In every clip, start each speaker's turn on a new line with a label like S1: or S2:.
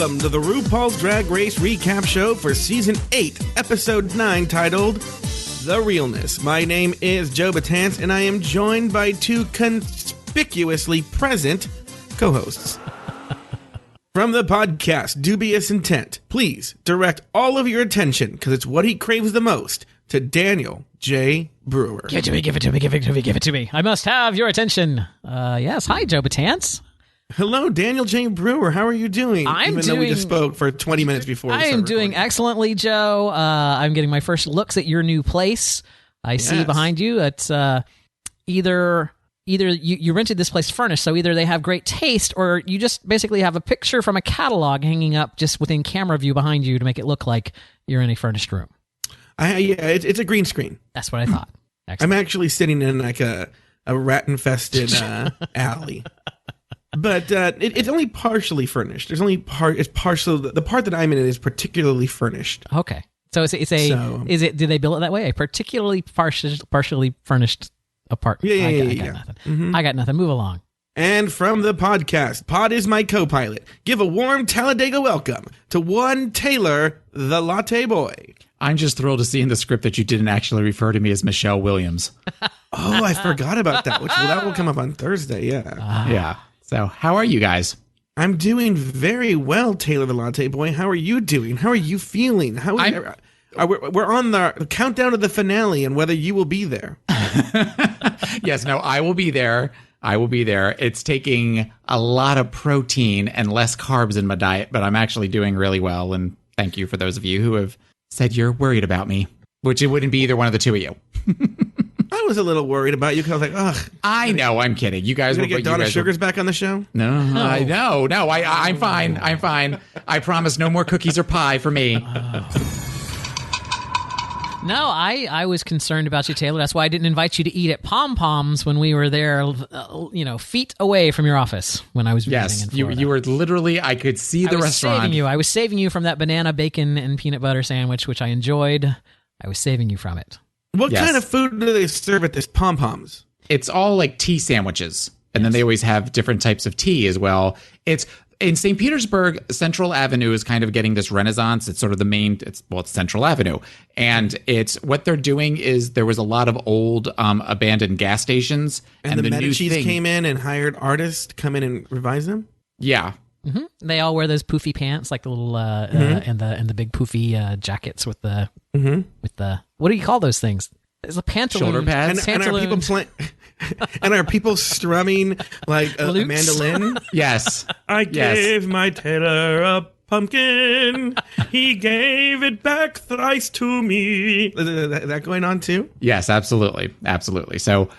S1: Welcome to the RuPaul's Drag Race recap show for Season 8, Episode 9, titled The Realness. My name is Joe Batance, and I am joined by two conspicuously present co-hosts. From the podcast Dubious Intent, please direct all of your attention, because it's what he craves the most, to Daniel J. Brewer.
S2: Give it to me, give it to me, give it to me, give it to me. I must have your attention. Yes, hi, Joe Batance.
S1: Hello, Daniel J. Brewer. How are you doing? Even though we just spoke for 20 minutes before.
S2: I am doing excellently, Joe. I'm getting my first looks at your new place. I see behind you. It's either you rented this place furnished, so either they have great taste, or you just basically have a picture from a catalog hanging up just within camera view behind you to make it look like you're in a furnished room.
S1: It's a green screen.
S2: That's what I thought. Excellent.
S1: I'm actually sitting in like a rat-infested alley. But it's only partially furnished. There's only it's partial. The part that I'm in is particularly furnished.
S2: Okay, so is it? Did they build it that way? A particularly partially furnished apartment.
S1: Yeah.
S2: I got nothing. Mm-hmm. I got nothing. Move along.
S1: And from the podcast, Pod is my co-pilot. Give a warm Talladega welcome to one Taylor, the Latte Boy.
S3: I'm just thrilled to see in the script that you didn't actually refer to me as Michelle Williams.
S1: Oh, I forgot about that. That will come up on Thursday. Yeah.
S3: Yeah. So, how are you guys?
S1: I'm doing very well, Taylor the Latte Boy. How are you doing? How are you feeling? We're on the countdown to the finale and whether you will be there.
S3: Yes, no, I will be there. It's taking a lot of protein and less carbs in my diet, but I'm actually doing really well. And thank you for those of you who have said you're worried about me, which it wouldn't be either one of the two of you.
S1: I was a little worried about you because I was like, ugh.
S3: I know, I'm kidding. You guys
S1: were going to get Donna Sugars back on the show?
S3: No, I'm fine. I promise no more cookies or pie for me.
S2: No, I was concerned about you, Taylor. That's why I didn't invite you to eat at Pom Poms when we were there, feet away from your office when I was visiting in Florida.
S3: You were literally, I could see the restaurant.
S2: I was saving you from that banana, bacon, and peanut butter sandwich, which I enjoyed. I was saving you from it.
S1: What kind of food do they serve at this Pom Poms?
S3: It's all like tea sandwiches. And then they always have different types of tea as well. It's in St. Petersburg, Central Avenue is kind of getting this renaissance. It's sort of the main, it's Central Avenue. And it's what they're doing is there was a lot of old abandoned gas stations.
S1: And the Medicis came in and hired artists to come in and revise them?
S3: Yeah.
S2: Mm-hmm. They all wear those poofy pants, like the little and the big poofy jackets with the what do you call those things? It's a pantaloon.
S3: Shoulder pads.
S1: And are people strumming like a mandolin?
S3: Yes.
S1: I gave my tailor a pumpkin. He gave it back thrice to me. Is that going on too?
S3: Yes, absolutely. So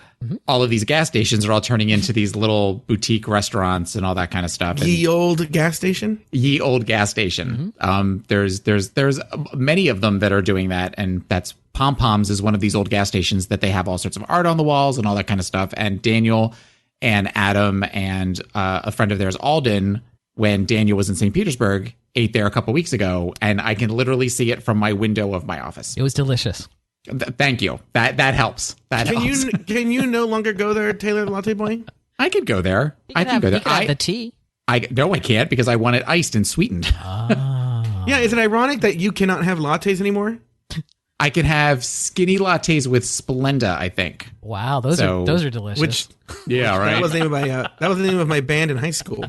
S3: all of these gas stations are all turning into these little boutique restaurants and all that kind of stuff.
S1: Ye old gas station.
S3: Mm-hmm. There's many of them that are doing that, and that's Pom Poms is one of these old gas stations that they have all sorts of art on the walls and all that kind of stuff. And Daniel and Adam and a friend of theirs, Alden, when Daniel was in St. Petersburg, ate there a couple weeks ago, and I can literally see it from my window of my office.
S2: It was delicious.
S3: Thank you. That helps.
S1: Can you no longer go there, Taylor the Latte Boy?
S3: I could go there. I can go there.
S2: You can have the tea.
S3: No, I can't because I want it iced and sweetened.
S2: Oh.
S1: Yeah, is it ironic that you cannot have lattes anymore?
S3: I can have skinny lattes with Splenda, I think.
S2: Wow, those are delicious.
S3: Yeah, right.
S1: That was the name of my band in high school.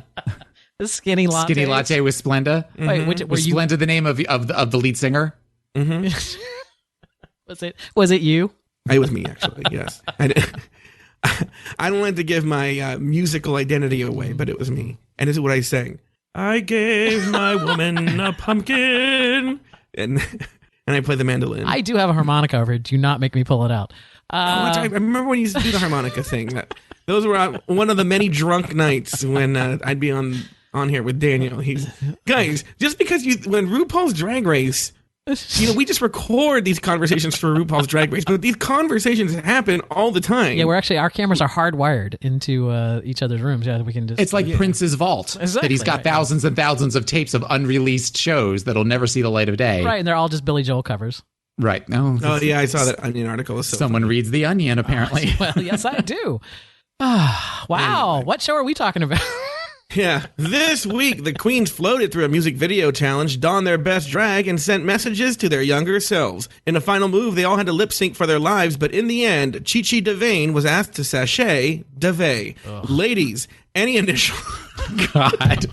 S2: The skinny latte.
S3: Skinny latte with Splenda.
S2: Mm-hmm. Wait,
S3: was Splenda the name of the lead singer?
S1: Mm-hmm.
S2: Was it you?
S1: It was me, actually. Yes. I don't like to give my musical identity away, but it was me. And this is what I sang. I gave my woman a pumpkin. And I play the mandolin.
S2: I do have a harmonica over here. Do not make me pull it out.
S1: I remember when you used to do the harmonica thing. Those were one of the many drunk nights when I'd be on here with Daniel. Guys, just because when RuPaul's Drag Race, we just record these conversations for RuPaul's Drag Race, but these conversations happen all the time.
S2: Yeah, our cameras are hardwired into each other's rooms. Yeah, we can just.
S3: It's like Prince's vault.
S2: Exactly,
S3: that he's got thousands and thousands of tapes of unreleased shows that'll never see the light of day.
S2: Right, and they're all just Billy Joel covers.
S3: Right. No.
S1: Oh yeah, I saw that Onion article.
S3: Someone reads the Onion, apparently.
S2: Well, yes, I do. Wow, anyway. What show are we talking about?
S1: Yeah, this week the queens floated through a music video challenge, donned their best drag, and sent messages to their younger selves. In a final move, they all had to lip sync for their lives, but in the end, Chi-Chi DeVayne was asked to sashay DeVay. Ladies, any initial...
S3: God.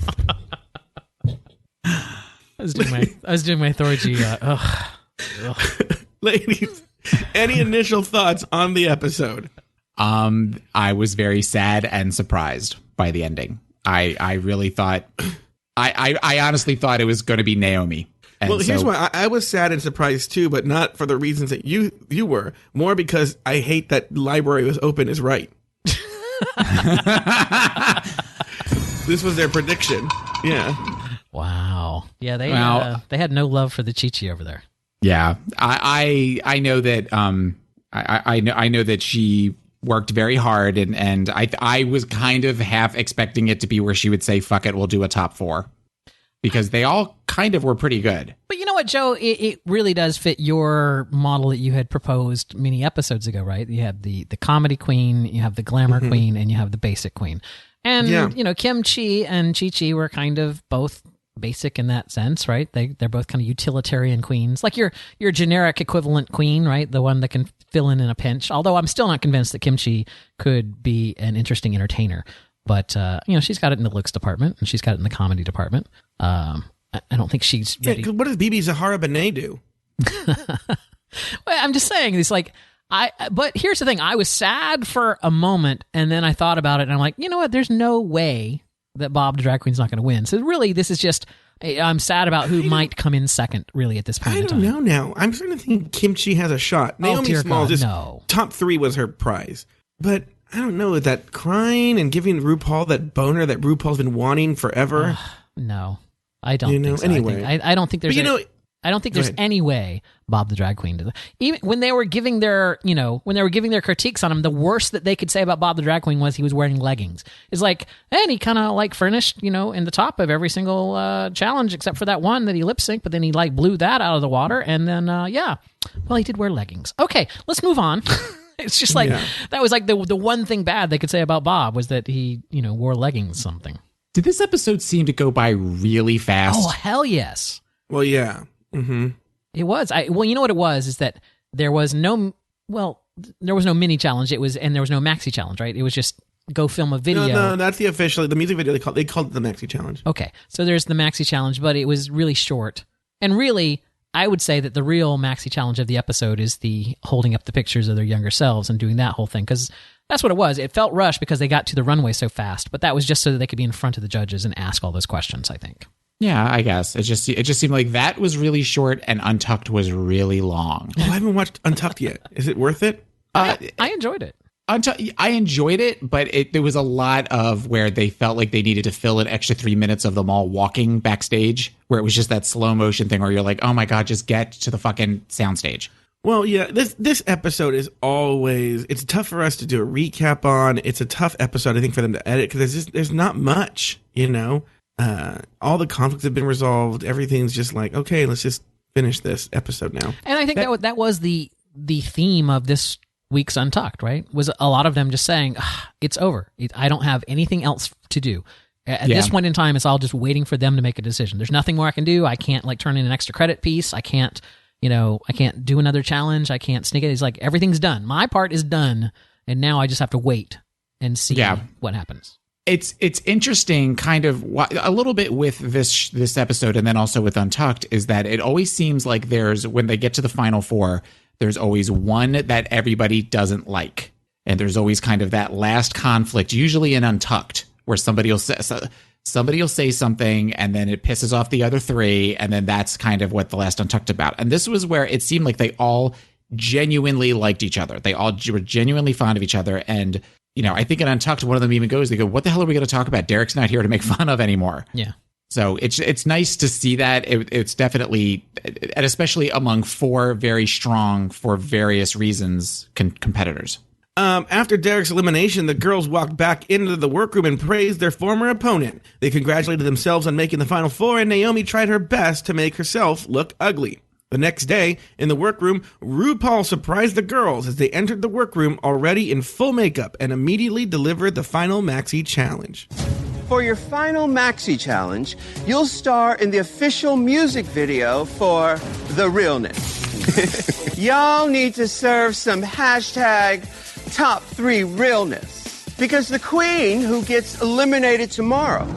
S2: I was doing my Thor G.
S1: Ladies, any initial thoughts on the episode?
S3: I was very sad and surprised by the ending. I really thought, I honestly thought it was going to be Naomi. And
S1: well, here's why I was sad and surprised too, but not for the reasons that you were. More because I hate that library was open is right. This was their prediction. Yeah.
S2: Wow. Yeah, they had no love for the Chi-Chi over there.
S3: Yeah, I know that I know that she worked very hard, and I was kind of half expecting it to be where she would say, "Fuck it, we'll do a top 4," because they all kind of were pretty good.
S2: But you know what, Joe? It really does fit your model that you had proposed many episodes ago, right? You have the comedy queen, you have the glamour queen, and you have the basic queen. And you know, Kim Chi and Chi-Chi were kind of both basic in that sense, right? They're both kind of utilitarian queens, like your generic equivalent queen, right? The one that can fill in a pinch. Although I'm still not convinced that Kim Chi could be an interesting entertainer, but you know, she's got it in the looks department and she's got it in the comedy department. I don't think she's ready.
S1: Yeah, what does Bibi Zahara Benet do?
S2: Well, I'm just saying, it's like but here's the thing: I was sad for a moment, and then I thought about it, and I'm like, you know what? There's no way that Bob the drag queen's not going to win. So really, this is just, I'm sad about who might come in second, really, at this point in time.
S1: I don't know now. I'm starting to think Kim Chi has a shot. Naomi Smalls, top 3 was her prize. But I don't know, that crying and giving RuPaul that boner that RuPaul's been wanting forever.
S2: No, I don't think so.
S1: Anyway.
S2: I don't think there's I don't think there's any way Bob the drag queen did. Even when they were giving their, critiques on him, the worst that they could say about Bob the drag queen was he was wearing leggings. It's like, and he kind of like furnished, in the top of every single challenge except for that one that he lip synced, but then he like blew that out of the water, and then well, he did wear leggings. Okay, let's move on. It's just like that was like the one thing bad they could say about Bob was that he wore leggings something.
S3: Did this episode seem to go by really fast?
S2: Oh, hell yes.
S1: Well, yeah. Mm-hmm.
S2: It was. Well, you know what it was is that there was no mini challenge. And there was no maxi challenge, right? It was just go film a video.
S1: No, that's the music video. They called it the maxi challenge.
S2: Okay, so there's the maxi challenge, but it was really short. And really, I would say that the real maxi challenge of the episode is the holding up the pictures of their younger selves and doing that whole thing, because that's what it was. It felt rushed because they got to the runway so fast, but that was just so that they could be in front of the judges and ask all those questions, I think. Yeah,
S3: I guess. It just seemed like that was really short and Untucked was really long.
S1: Oh, I haven't watched Untucked yet. Is it worth it?
S2: I enjoyed it.
S3: I enjoyed it, but there was a lot of where they felt like they needed to fill an extra 3 minutes of them all walking backstage, where it was just that slow motion thing where you're like, oh my God, just get to the fucking soundstage.
S1: Well, yeah, this episode is always, it's tough for us to do a recap on. It's a tough episode, I think, for them to edit because there's not much, all the conflicts have been resolved. Everything's just like, okay, let's just finish this episode now.
S2: And I think that was the theme of this week's Untucked, right? Was a lot of them just saying, it's over. I don't have anything else to do. At this point in time, it's all just waiting for them to make a decision. There's nothing more I can do. I can't turn in an extra credit piece. I can't, I can't do another challenge. I can't sneak it. It's like, everything's done. My part is done. And now I just have to wait and see what happens.
S3: It's interesting kind of a little bit with this episode and then also with Untucked is that it always seems like when they get to the final 4, there's always one that everybody doesn't like. And there's always kind of that last conflict, usually in Untucked, where somebody will say something and then it pisses off the other 3. And then that's kind of what the last Untucked about. And this was where it seemed like they all genuinely liked each other. They all were genuinely fond of each other. And I think in Untucked, one of them even goes, they go, what the hell are we going to talk about? Derek's not here to make fun of anymore.
S2: Yeah.
S3: So it's nice to see that. It's definitely, and especially among 4 very strong, for various reasons, competitors.
S1: After Derek's elimination, the girls walked back into the workroom and praised their former opponent. They congratulated themselves on making the final 4, and Naomi tried her best to make herself look ugly. The next day, in the workroom, RuPaul surprised the girls as they entered the workroom already in full makeup and immediately delivered the final maxi challenge.
S4: For your final Maxi Challenge, you'll star in the official music video for The Realness. Y'all need to serve some hashtag top 3 realness. Because the queen who gets eliminated tomorrow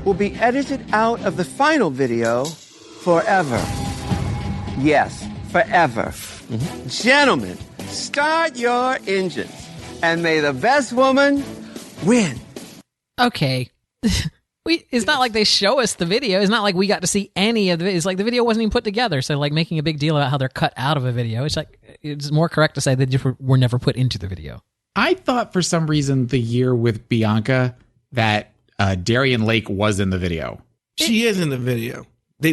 S4: will be edited out of the final video forever. Yes, forever. Gentlemen, start your engines. And may the best woman win.
S2: Okay. It's not like they show us the video. It's not like we got to see any of the video. It's like the video wasn't even put together. So like making a big deal about how they're cut out of a video. It's like, it's more correct to say they just were never put into the video.
S3: I thought for some reason the year with Bianca that Darian Lake was in the video.
S1: She is in the video. They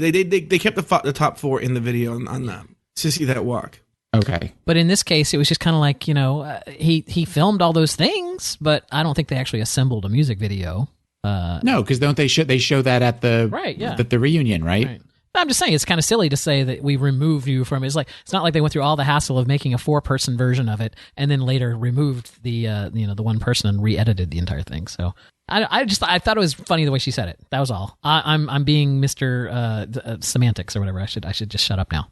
S1: kept the top 4 in the video on that to see that walk.
S3: Okay.
S2: But in this case, it was just kind of like, he filmed all those things, but I don't think they actually assembled a music video.
S3: No, because don't they show that at the
S2: right? Yeah,
S3: the reunion, right?
S2: I'm just saying it's kind of silly to say that we removed you from it. It's like it's not like they went through all the hassle of making a 4-person version of it and then later removed the the one person and re-edited the entire thing. So I thought it was funny the way she said it. That was all. I'm being Mr. Semantics or whatever. I should just shut up now.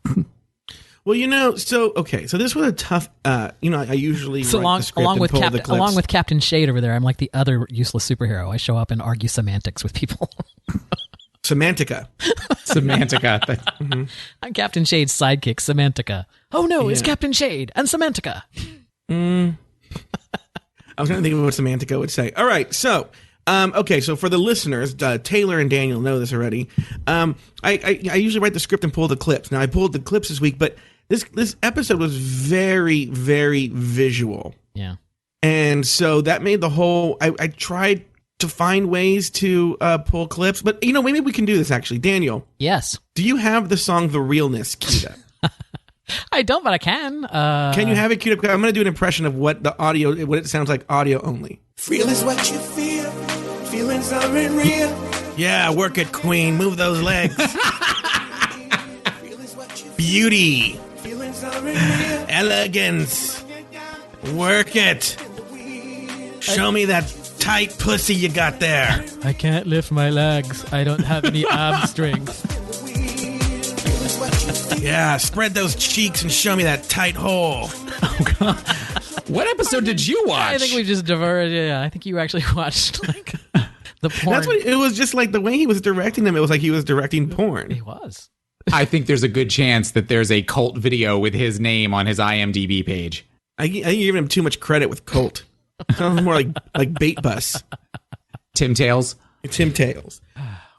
S1: Well, so this was a tough. I usually
S2: so
S1: write the script and pull the clips.
S2: Along with Captain Shade over there, I'm like the other useless superhero. I show up and argue semantics with people.
S1: Semantica.
S3: Mm-hmm.
S2: I'm Captain Shade's sidekick, Semantica. Oh no, it's Captain Shade and Semantica.
S1: I was trying to think of what Semantica would say. All right, so. So for the listeners, Taylor and Daniel know this already. I usually write the script and pull the clips. Now I pulled the clips this week, but this episode was very, very visual.
S2: Yeah. And
S1: so that made the whole, I tried to find ways to pull clips, but maybe we can do this actually. Daniel.
S2: Yes.
S1: Do you have the song The Realness queued up?
S2: I don't, but I can.
S1: Can you have it queued up? I'm going to do an impression of what it sounds like audio only.
S5: Real is what you feel. Feelings aren't real.
S1: Yeah, work it, queen. Move those legs. Beauty.
S5: Feelings aren't real.
S1: Elegance. Work it. Show me that tight pussy you got there.
S2: I can't lift my legs. I don't have any ab strength.
S1: Yeah, spread those cheeks and show me that tight hole.
S2: Oh, God.
S3: What episode did you watch?
S2: I think we just diverted. Yeah, I think you actually watched the porn.
S1: That's what it was. Just like the way he was directing them, it was like he was directing porn.
S2: He was.
S3: I think there's a good chance that there's a cult video with his name on his IMDb page.
S1: I think you're giving him too much credit with cult. Sounds more like Bait Bus.
S3: Tim Tales.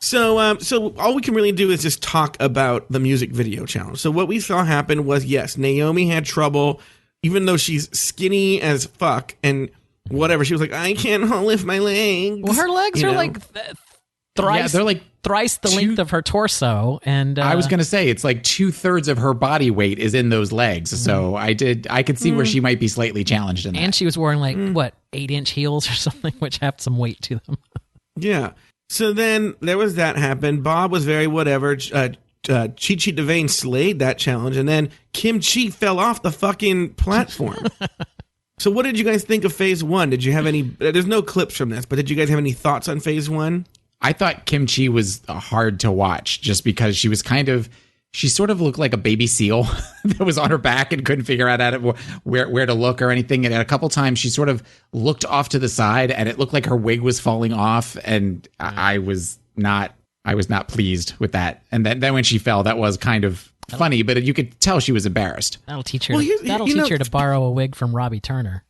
S1: So all we can really do is just talk about the music video challenge. So what we saw happen was, yes, Naomi had trouble, even though she's skinny as fuck and whatever. She was like, I can't lift my legs.
S2: Well, her legs are like thrice.
S3: Yeah, they're like
S2: thrice the length of her torso. And
S3: I was going to say it's like 2/3 of her body weight is in those legs. So I could see where she might be slightly challenged in that.
S2: And she was wearing 8-inch heels or something, which have some weight to them.
S1: Yeah. So then there was that happen. Bob was very whatever. Chi Chi DeVane slayed that challenge, and then Kim Chi fell off the fucking platform. So what did you guys think of phase 1? Did you have any? There's no clips from this, but did you guys have any thoughts on phase 1?
S3: I thought Kim Chi was hard to watch just because she was she sort of looked like a baby seal that was on her back and couldn't figure out where to look or anything. And a couple times she sort of looked off to the side and it looked like her wig was falling off. And I was not pleased with that. And then when she fell, that was kind of funny, but you could tell she was embarrassed.
S2: That'll teach her. Teach her to borrow a wig from Robbie Turner.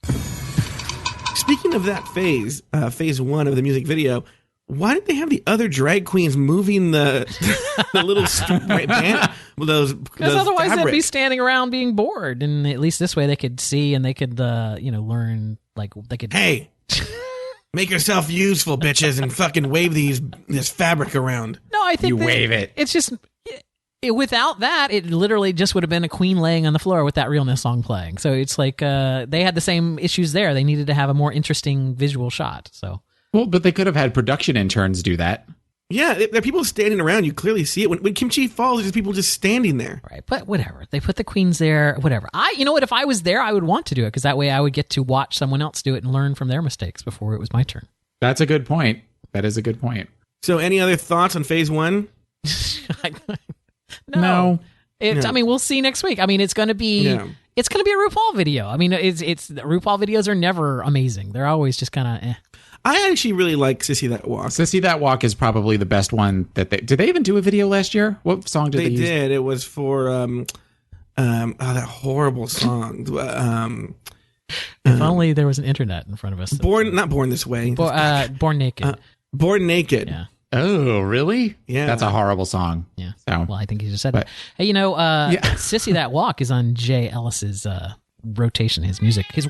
S1: Speaking of that phase 1 of the music video, why did they have the other drag queens moving the little band? Because
S2: otherwise
S1: fabrics?
S2: they'd be standing around being bored, and at least this way they could see and they could learn. Like they could.
S1: Hey, make yourself useful, bitches, and fucking wave this fabric around.
S2: No, I think
S3: wave it.
S2: It's just without that, it literally just would have been a queen laying on the floor with that Realness song playing. So it's like they had the same issues there. They needed to have a more interesting visual shot. So.
S3: Well, but they could have had production interns do that.
S1: Yeah, there are people standing around. You clearly see it. When Kim Chi falls, there's people just standing there.
S2: Right, but whatever. They put the queens there, whatever. You know what? If I was there, I would want to do it because that way I would get to watch someone else do it and learn from their mistakes before it was my turn.
S3: That's a good point. That is a good point.
S1: So any other thoughts on phase 1?
S2: No. I mean, we'll see next week. I mean, it's going to be a RuPaul video. I mean, it's RuPaul videos are never amazing. They're always just kind of
S1: I actually really like Sissy That Walk.
S3: Sissy That Walk is probably the best one that did they even do a video last year? What song did they use?
S1: They did. It was for that horrible song.
S2: If only there was an internet in front of us.
S1: Not Born This Way.
S2: Born Naked.
S1: Born Naked.
S2: Yeah.
S3: Oh, really?
S1: Yeah.
S3: That's a horrible song.
S2: Yeah.
S3: So.
S2: Well, I think you just said that. Hey, Sissy That Walk is on Jay Ellis's rotation, his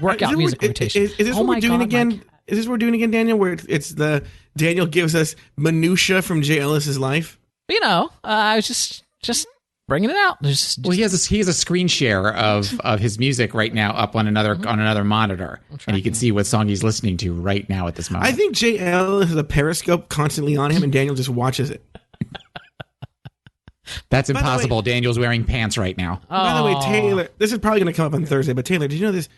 S2: workout music rotation.
S1: Is this what we're doing again? Is this what we're doing again, Daniel? Where it's the Daniel gives us minutia from Jay Ellis's life?
S2: I was just bringing it out.
S3: Well, he has a screen share of his music right now up on another monitor, and you can see what song he's listening to right now at this moment.
S1: I think Jay Ellis has a periscope constantly on him, and Daniel just watches it.
S3: That's impossible. Daniel's wearing pants right now.
S1: By the way, Taylor, this is probably going to come up on Thursday, but Taylor, did you know this?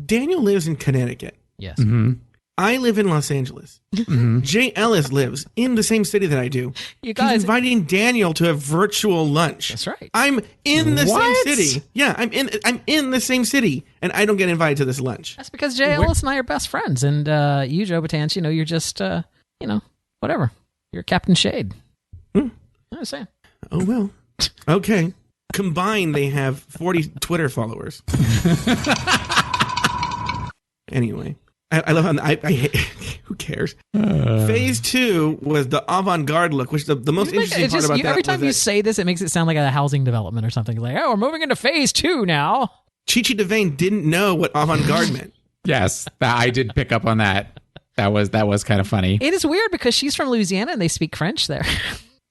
S1: Daniel lives in Connecticut.
S2: Yes.
S3: Mm-hmm.
S1: I live in Los Angeles. Mm-hmm. Jay Ellis lives in the same city that I do.
S2: You guys,
S1: he's inviting Daniel to a virtual lunch.
S2: That's right.
S1: I'm in the same city. Yeah, I'm in the same city, and I don't get invited to this lunch.
S2: That's because Jay Ellis and I are best friends, and you, Joe Batanz, you're just whatever. You're Captain Shade. I'm just saying.
S1: Oh well. Okay. Combined, they have 40 Twitter followers. Anyway. I love how I hate, who cares? Phase 2 was the avant-garde look, which the most interesting part about that
S2: every time you say this, it makes it sound like a housing development or something. Like, we're moving into phase 2 now.
S1: Chi-Chi DeVayne didn't know what avant-garde meant.
S3: Yes, I did pick up on that. That was kind of funny.
S2: It is weird because she's from Louisiana and they speak French there.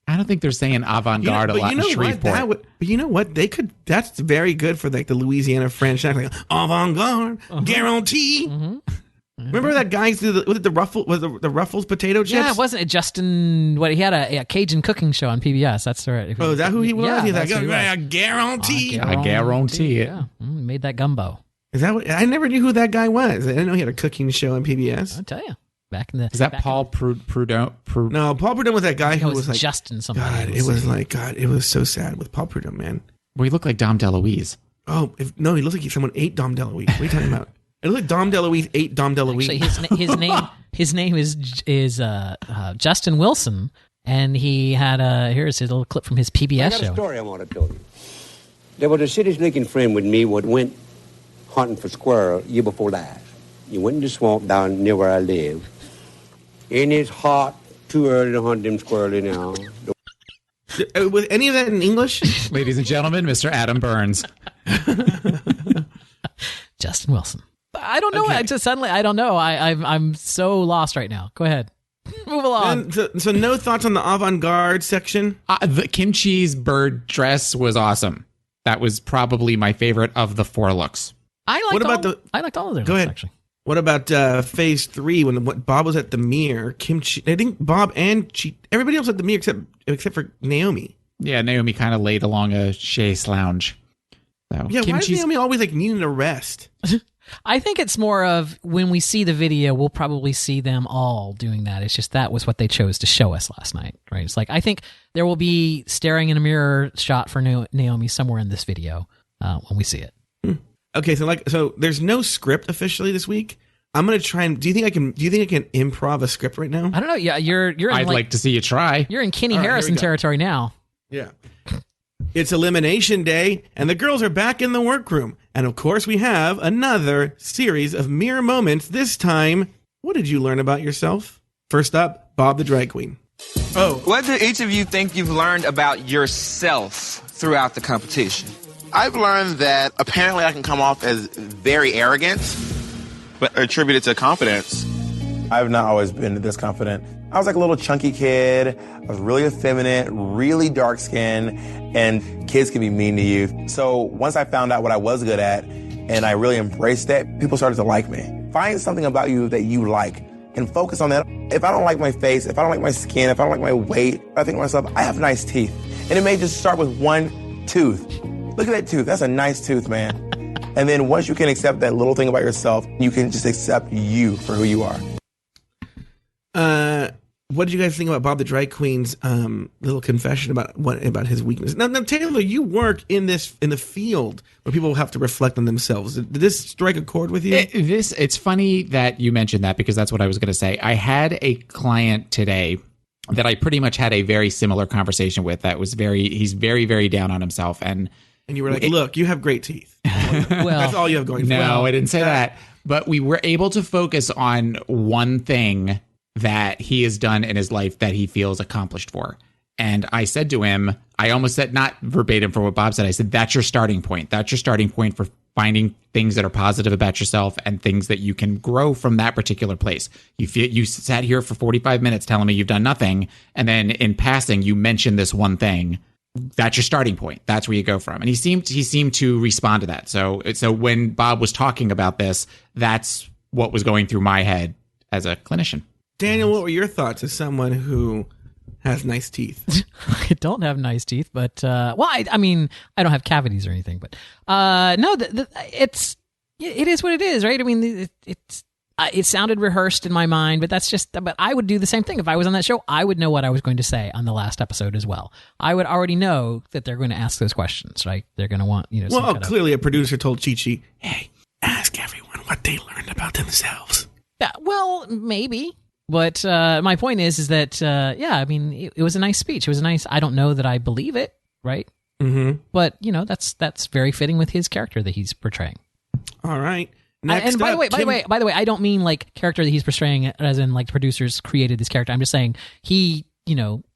S3: I don't think they're saying avant-garde a lot in Shreveport.
S1: But you know what? They could. That's very good for like the Louisiana French. Like avant-garde, guarantee. Mm-hmm. Remember that guy was it the Ruffles potato chips?
S2: Yeah, wasn't it Justin? What he had a Cajun cooking show on PBS. That's right.
S1: Oh, is that who he was?
S2: Yeah,
S1: He's
S2: like,
S1: I guarantee.
S3: I guarantee it.
S2: Yeah, he made that gumbo.
S1: Is that what? I never knew who that guy was. I didn't know he had a cooking show on PBS.
S2: I'll tell you. Back in the
S3: is that Paul Prudhomme?
S1: No, Paul Prudhomme was that guy who was like
S2: Justin. Somebody.
S1: God, it was so sad with Paul Prudhomme, man.
S3: Well, he looked like Dom DeLuise.
S1: Oh he looks like someone ate Dom DeLuise. What are you talking about? It looked like Dom DeLuise ate Dom DeLuise.
S2: Actually, his name is Justin Wilson, and he had here's his little clip from his PBS show.
S6: I got a story I want to tell you. There was a city-sneaking friend with me what went hunting for squirrel year before last. He went in the swamp down near where I live. And it's hot, too early to hunt them squirrely now.
S1: Was any of that in English?
S3: Ladies and gentlemen, Mr. Adam Burns.
S2: Justin Wilson. I don't know.
S1: Okay.
S2: I don't know. I'm so lost right now. Go ahead. Move along.
S1: So no thoughts on the avant-garde section?
S3: The Kimchi's bird dress was awesome. That was probably my favorite of the 4 looks.
S2: I liked all of their looks, actually.
S1: What about phase 3 when Bob was at the mirror? Kimchi, I think Bob and everybody else at the mirror except for Naomi.
S3: Yeah, Naomi kind of laid along a chaise lounge. So,
S1: yeah, why does Naomi always like needing a rest?
S2: I think it's more of when we see the video, we'll probably see them all doing that. It's just that was what they chose to show us last night, right? It's like I think there will be staring in a mirror shot for Naomi somewhere in this video when we see it.
S1: Okay, so there's no script officially this week. I'm gonna try and do you think I can improv a script right now?
S2: I don't know. Yeah, you're.
S3: I'd like to see you try.
S2: You're in Kenny Harrison territory now.
S1: Yeah. It's elimination day, and the girls are back in the workroom. And of course, we have another series of mirror moments. This time, what did you learn about yourself? First up, Bob the drag queen.
S7: Oh, what do each of you think you've learned about yourself throughout the competition?
S8: I've learned that apparently I can come off as very arrogant, but attribute it to confidence.
S9: I've not always been this confident. I was like a little chunky kid. I was really effeminate, really dark skinned, and kids can be mean to you. So once I found out what I was good at and I really embraced that, people started to like me. Find something about you that you like and focus on that. If I don't like my face, if I don't like my skin, if I don't like my weight, I think to myself, I have nice teeth. And it may just start with one tooth. Look at that tooth. That's a nice tooth, man. And then once you can accept that little thing about yourself, you can just accept you for who you are.
S1: What did you guys think about Bob the Drag Queen's little confession about his weakness? Now, Taylor, you work in the field where people have to reflect on themselves. Did this strike a chord with you?
S3: It's funny that you mentioned that, because that's what I was going to say. I had a client today that I pretty much had a very similar conversation with. He's very, very down on himself, and
S1: you were like, "Look, you have great teeth. Well, that's all you have going for you."
S3: No, I didn't say that. But we were able to focus on one thing that he has done in his life that he feels accomplished for. And I said to him, I almost said, not verbatim for what Bob said, I said, that's your starting point. That's your starting point for finding things that are positive about yourself and things that you can grow from that particular place. You sat here for 45 minutes telling me you've done nothing, and then in passing, you mentioned this one thing. That's your starting point. That's where you go from. And he seemed to respond to that. So when Bob was talking about this, that's what was going through my head as a clinician.
S1: Daniel, what were your thoughts as someone who has nice teeth?
S2: I don't have nice teeth, but I mean, I don't have cavities or anything. But no, it is what it is, right? I mean, it sounded rehearsed in my mind, but that's just. But I would do the same thing if I was on that show. I would know what I was going to say on the last episode as well. I would already know that they're going to ask those questions, right? They're going to want
S1: Well, clearly, a producer told Chi-Chi, "Hey, ask everyone what they learned about themselves."
S2: Yeah, well, maybe. But my point is that, I mean, it was a nice speech. It was a nice, I don't know that I believe it, right?
S1: Mm-hmm.
S2: But, that's very fitting with his character that he's portraying.
S1: All right.
S2: And by the way, I don't mean like character that he's portraying as in like producers created this character. I'm just saying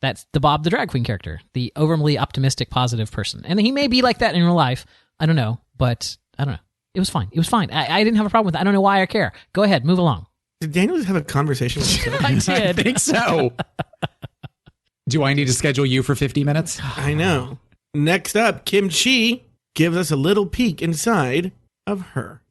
S2: that's the Bob the Drag Queen character, the overly optimistic, positive person. And he may be like that in real life. I don't know, but I don't know. It was fine. It was fine. I didn't have a problem with it. I don't know why I care. Go ahead, move along.
S1: Did Daniel just have a conversation with himself?
S2: I did.
S3: I think so. Do I need to schedule you for 50 minutes?
S1: I know. Next up, Kim Chi gives us a little peek inside of her.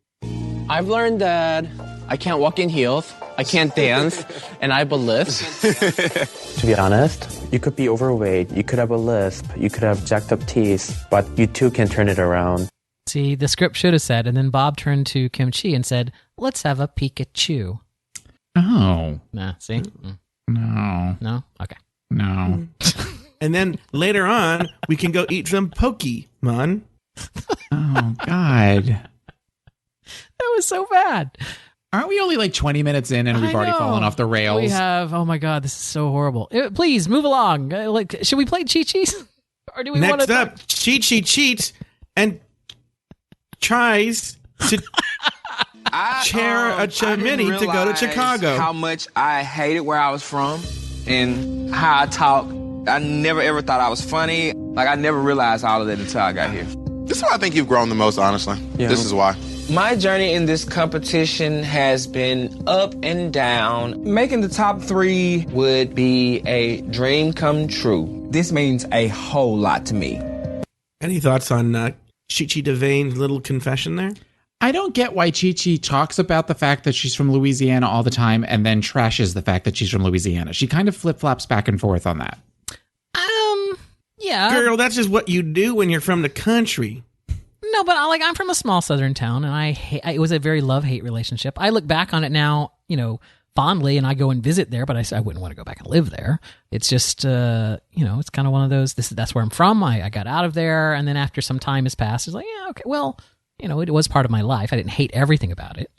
S10: I've learned that I can't walk in heels, I can't dance, and I have a lisp.
S11: To be honest, you could be overweight, you could have a lisp, you could have jacked up teeth, but you too can turn it around.
S2: See, the script should have said, and then Bob turned to Kim Chi and said, let's have a Pikachu.
S3: Oh.
S2: Nah, see?
S3: No.
S2: No? Okay.
S3: No.
S1: And then later on, we can go eat some Pokemon.
S3: Oh, God.
S2: That was so bad.
S3: Aren't we only like 20 minutes in and we've already fallen off the rails?
S2: We have. Oh, my God. This is so horrible. Please, move along. Should we play Chi-Chi's? Or do we want to...
S1: Next up, Chi-Chi cheats and tries to... chair a Chimini to go to Chicago.
S7: How much I hated where I was from and how I talk. I never ever thought I was funny. Like, I never realized all of that until I got here.
S8: This is why I think you've grown the most, honestly. Yeah. This is why.
S10: My journey in this competition has been up and down. Making the top 3 would be a dream come true.
S7: This means a whole lot to me.
S1: Any thoughts on Chi-Chi DeVane's little confession there?
S3: I don't get why Chi-Chi talks about the fact that she's from Louisiana all the time and then trashes the fact that she's from Louisiana. She kind of flip-flops back and forth on that.
S2: Yeah.
S1: Girl, that's just what you do when you're from the country.
S2: No, but I'm from a small southern town, and it was a very love-hate relationship. I look back on it now, fondly, and I go and visit there, but I wouldn't want to go back and live there. It's just, it's kind of one of those, that's where I'm from. I got out of there, and then after some time has passed, it's like, yeah, okay, well... it was part of my life. I didn't hate everything about it.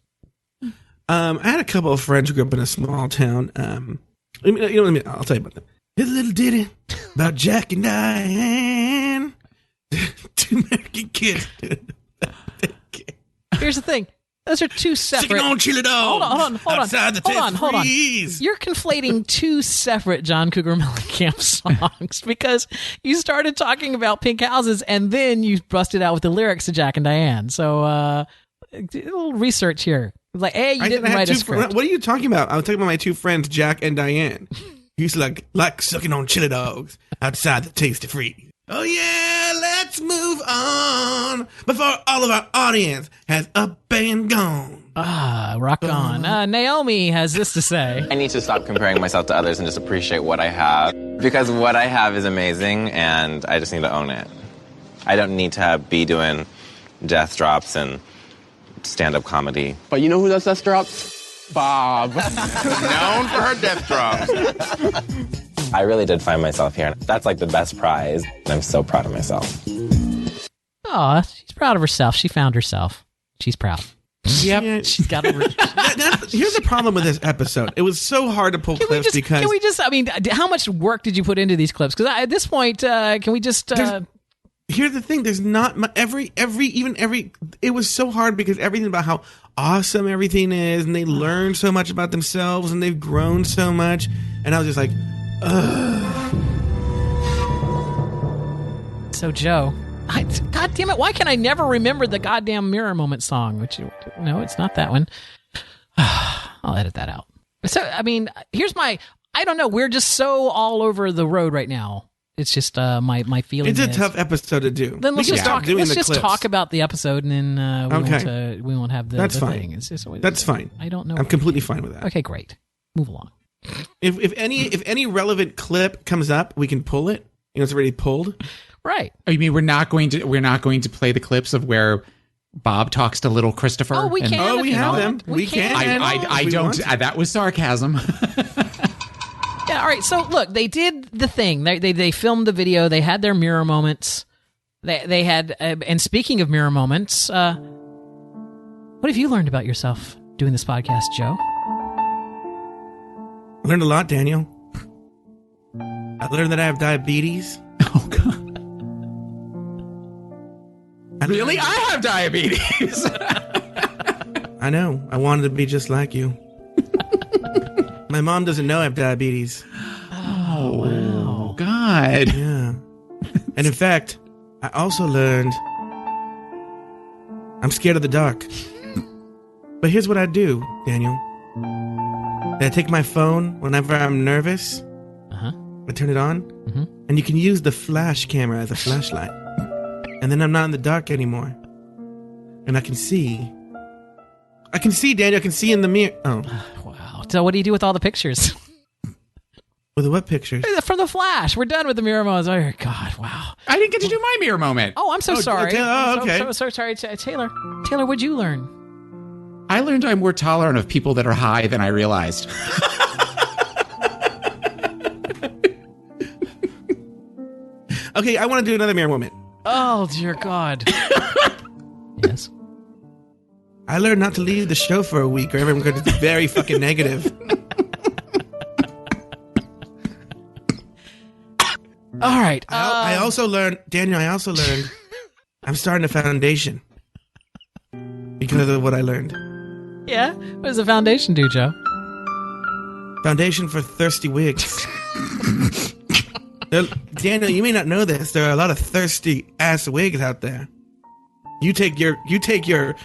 S1: I had a couple of friends who grew up in a small town. I'll tell you about them. Here's a little ditty about Jack and Diane. 2 American kids.
S2: Here's the thing. Those are two separate...
S1: Sticking on chili dogs.
S2: Hold on.
S1: Outside the
S2: Hold on. You're conflating 2 separate John Cougar Mellencamp songs because you started talking about pink houses and then you busted out with the lyrics to Jack and Diane. So, a little research here. Like, hey, you didn't write a script.
S1: What are you talking about? I was talking about my 2 friends, Jack and Diane. You used to like sucking on chili dogs outside the Tasty Freeze. Oh, yeah, let's move on before all of our audience has up and gone.
S2: Rock on. Naomi has this to say.
S12: I need to stop comparing myself to others and just appreciate what I have. Because what I have is amazing, and I just need to own it. I don't need to be doing death drops and stand-up comedy.
S10: But you know who does death drops? Bob.
S8: Known for her death drops.
S12: I really did find myself here. That's like the best prize. I'm so proud of myself.
S2: Oh, she's proud of herself. She found herself. She's proud.
S1: Yep.
S2: Yeah, she's got a...
S1: Here's the problem with this episode. It was so hard to pull clips because...
S2: Can we just... I mean, how much work did you put into these clips? Because at this point, can we just...
S1: Here's the thing. There's not every. It was so hard because everything about how awesome everything is, and they learn so much about themselves, and they've grown so much, and I was just like, ugh.
S2: So Joe, God damn it! Why can I never remember the goddamn Mirror Moment song? No, it's not that one. I'll edit that out. So I mean, here's my. I don't know. We're just so all over the road right now. It's just my feeling.
S1: It's a tough episode to do.
S2: Then let's just talk. Let's just talk about the episode, and then we won't have the.
S1: That's
S2: the
S1: fine.
S2: Thing. It's just,
S1: That's fine.
S2: I don't know.
S1: I'm completely fine with that.
S2: Okay, great. Move along.
S1: If any relevant clip comes up, we can pull it. It's already pulled.
S2: Right.
S3: Oh, you mean we're not going to play the clips of where Bob talks to little Christopher?
S2: Oh, we can.
S1: Oh, we have them. We can.
S3: I don't. That was sarcasm.
S2: Yeah, all right. So look, they did the thing. They filmed the video. They had their mirror moments. They had. And speaking of mirror moments, what have you learned about yourself doing this podcast, Joe?
S1: I learned a lot, Daniel. I learned that I have diabetes.
S3: Oh God! Really, I have diabetes.
S1: I know. I wanted to be just like you. My mom doesn't know I have diabetes.
S3: Oh, wow. God.
S1: Yeah. And in fact, I also learned I'm scared of the dark. But here's what I do, Daniel. I take my phone whenever I'm nervous. I turn it on. And you can use the flash camera as a flashlight. And then I'm not in the dark anymore. And I can see, Daniel. I can see in the mirror. Oh.
S2: Wow. So what do you do with all the pictures?
S1: With what pictures?
S2: From the flash. We're done with the mirror moments. Oh, God, wow.
S3: I didn't get to do my mirror moment.
S2: Oh, I'm so sorry.
S1: Okay.
S2: So sorry, Taylor. Taylor, what'd you learn?
S3: I learned I'm more tolerant of people that are high than I realized.
S1: Okay, I want to do another mirror moment.
S2: Oh, dear God. Yes.
S1: I learned not to leave the show for a week or everyone's going to be very fucking negative.
S2: All right.
S1: I also learned, Daniel, I'm starting a foundation because of what I learned.
S2: Yeah? What does the foundation do, Joe?
S1: Foundation for thirsty wigs. Daniel, you may not know this. There are a lot of thirsty ass wigs out there. You take your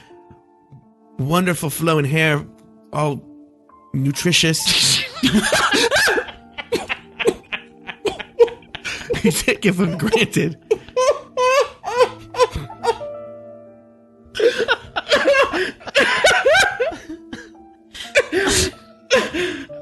S1: wonderful flowing hair, all nutritious. You take it for granted.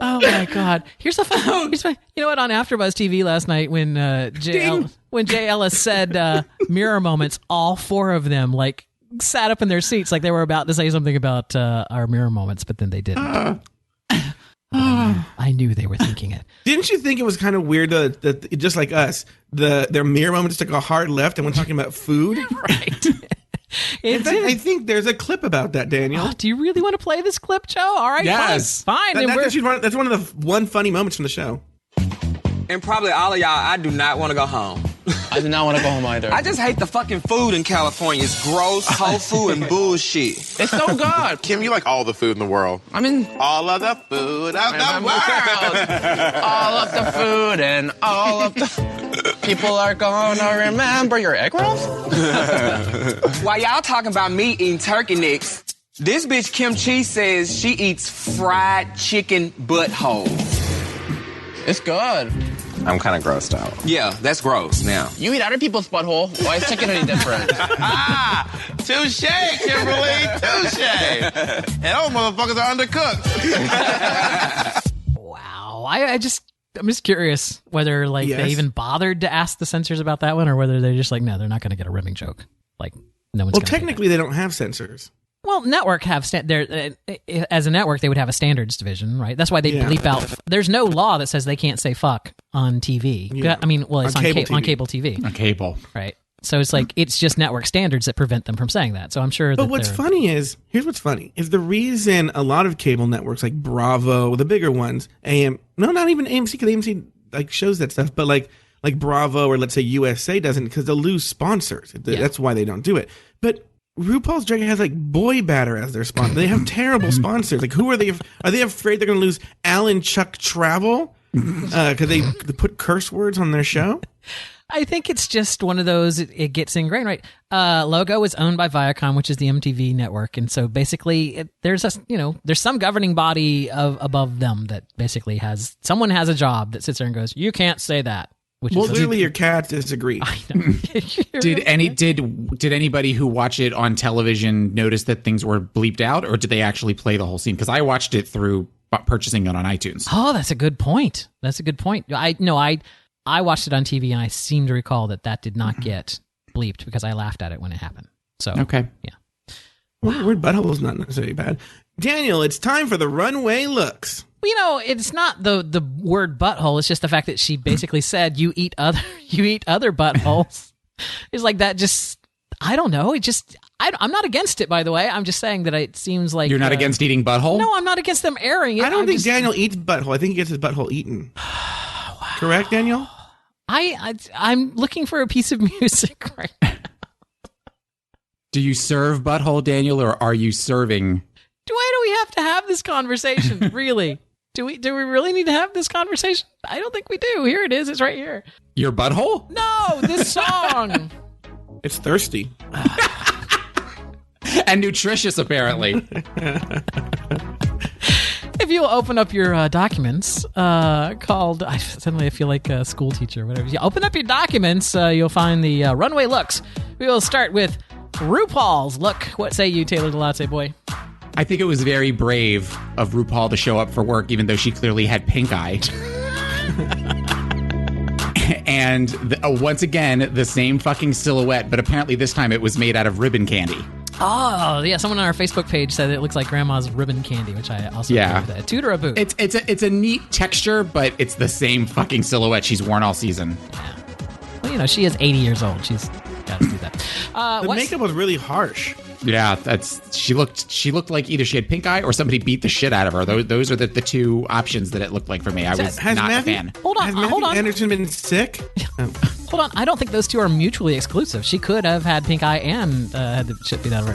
S2: Oh my God! Here's a fun. You know what? On AfterBuzz TV last night, when Jay Ellis said mirror moments, all four of them like sat up in their seats like they were about to say something about our mirror moments, but then they didn't. I knew they were thinking it.
S1: Didn't you think it was kind of weird that just like us, their mirror moments took a hard left and we're talking about food?
S2: Right.
S1: In fact, I think there's a clip about that, Daniel.
S2: Oh, do you really want to play this clip, Joe? All right,
S3: yes.
S2: Fine.
S1: That's one of the funny moments from the show.
S7: And probably all of y'all, I do not want to go home.
S10: I do not want to go home either.
S7: I just hate the fucking food in California. It's gross, whole food, and bullshit.
S10: It's so good.
S8: Kim, you like all the food in the world.
S10: I mean,
S8: all of the food of the world.
S10: All of the food and all of the people are gonna remember your egg rolls.
S7: While y'all talking about me eating turkey necks, this bitch Kim Chi says she eats fried chicken buttholes.
S10: It's good.
S12: I'm kind of grossed out.
S7: Yeah, that's gross now.
S10: You eat other people's butthole. Why is chicken any different?
S8: Touche, Kimberly, touche. And those motherfuckers are undercooked.
S2: Wow. I'm just curious whether they even bothered to ask the censors about that one, or whether they're just like, no, they're not going to get a rimming joke. Like, no one's.
S1: Well, technically, they don't have censors.
S2: Well, network have as a network they would have a standards division, right? That's why they bleep out. There's no law that says they can't say fuck on TV.
S1: Yeah.
S2: I mean, well, it's on cable TV.
S3: On cable,
S2: right? So it's like it's just network standards that prevent them from saying that. So I'm sure.
S1: But what's funny is the reason a lot of cable networks like Bravo, the bigger ones, not even AMC, because AMC like shows that stuff, but like Bravo or let's say USA doesn't, because they'll lose sponsors. That's why they don't do it. But RuPaul's Drag Race has like Boy Batter as their sponsor. They have terrible sponsors. Like, who are they? Are they afraid they're going to lose Alan Chuck Travel because they put curse words on their show?
S2: I think it's just one of those. It gets ingrained, right? Logo is owned by Viacom, which is the MTV network, and so basically, there's some governing body above them that basically someone has a job that sits there and goes, "You can't say that."
S1: Clearly your cats disagree.
S2: I know.
S3: Did anybody who watched it on television notice that things were bleeped out, or did they actually play the whole scene? Because I watched it through purchasing it on iTunes.
S2: Oh, that's a good point. I watched it on TV, and I seem to recall that did not get bleeped because I laughed at it when it happened. So
S3: okay,
S2: yeah.
S1: Well, word butthole is not necessarily bad. Daniel, it's time for the runway looks.
S2: Well, it's not the word butthole. It's just the fact that she basically said you eat other buttholes. It's like that. Just I don't know. I'm not against it. By the way, I'm just saying that it seems like
S3: you're not against eating butthole.
S2: No, I'm not against them airing it.
S1: I don't think Daniel eats butthole. I think he gets his butthole eaten. Wow. Correct, Daniel?
S2: I'm looking for a piece of music right now.
S3: Do you serve butthole, Daniel, or are you serving?
S2: Why do we have to have this conversation? Really? Do we really need to have this conversation? I don't think we do. Here it is. It's right here.
S3: Your butthole?
S2: No, this song.
S1: It's thirsty.
S3: And nutritious, apparently.
S2: If you'll open up your documents, suddenly I feel like a school teacher or whatever. If you open up your documents, you'll find the runway looks. We will start with RuPaul's look. What say you, Taylor the Latte Boy?
S3: I think it was very brave of RuPaul to show up for work, even though she clearly had pink eye. And once again, the same fucking silhouette, but apparently this time it was made out of ribbon candy.
S2: Oh, yeah. Someone on our Facebook page said it looks like grandma's ribbon candy, which I also agree with that. A toot or a boot?
S3: It's a neat texture, but it's the same fucking silhouette she's worn all season.
S2: Yeah. Well, she is 80 years old. She's got to do that.
S1: The makeup was really harsh.
S3: Yeah, she looked like either she had pink eye or somebody beat the shit out of her. Those are the two options that it looked like for me. I was not a fan.
S2: Hold on.
S1: Has Matthew Anderson been sick?
S2: Hold on. I don't think those two are mutually exclusive. She could have had pink eye and had the shit beat out of her,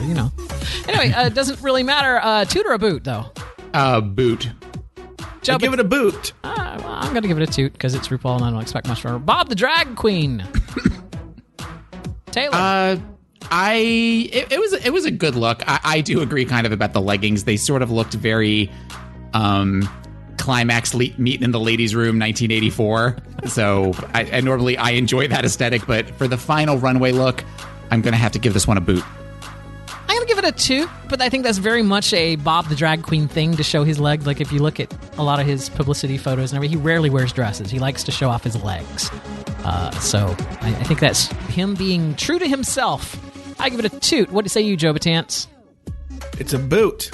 S2: Anyway, it doesn't really matter. Toot or a boot, though?
S3: Boot.
S1: Joe, give it a boot.
S2: Well, I'm going to give it a toot because it's RuPaul and I don't expect much from her. Bob the Drag Queen. Taylor.
S3: It was a good look. I do agree kind of about the leggings. They sort of looked very climax meeting in the ladies' room 1984. So I normally enjoy that aesthetic, but for the final runway look, I'm going to have to give this one a boot.
S2: I'm going to give it a toot, but I think that's very much a Bob the Drag Queen thing to show his leg. Like if you look at a lot of his publicity photos and everything, he rarely wears dresses. He likes to show off his legs. So I think that's him being true to himself. I give it a toot. What do you say, you, Joe Batance?
S1: It's a boot.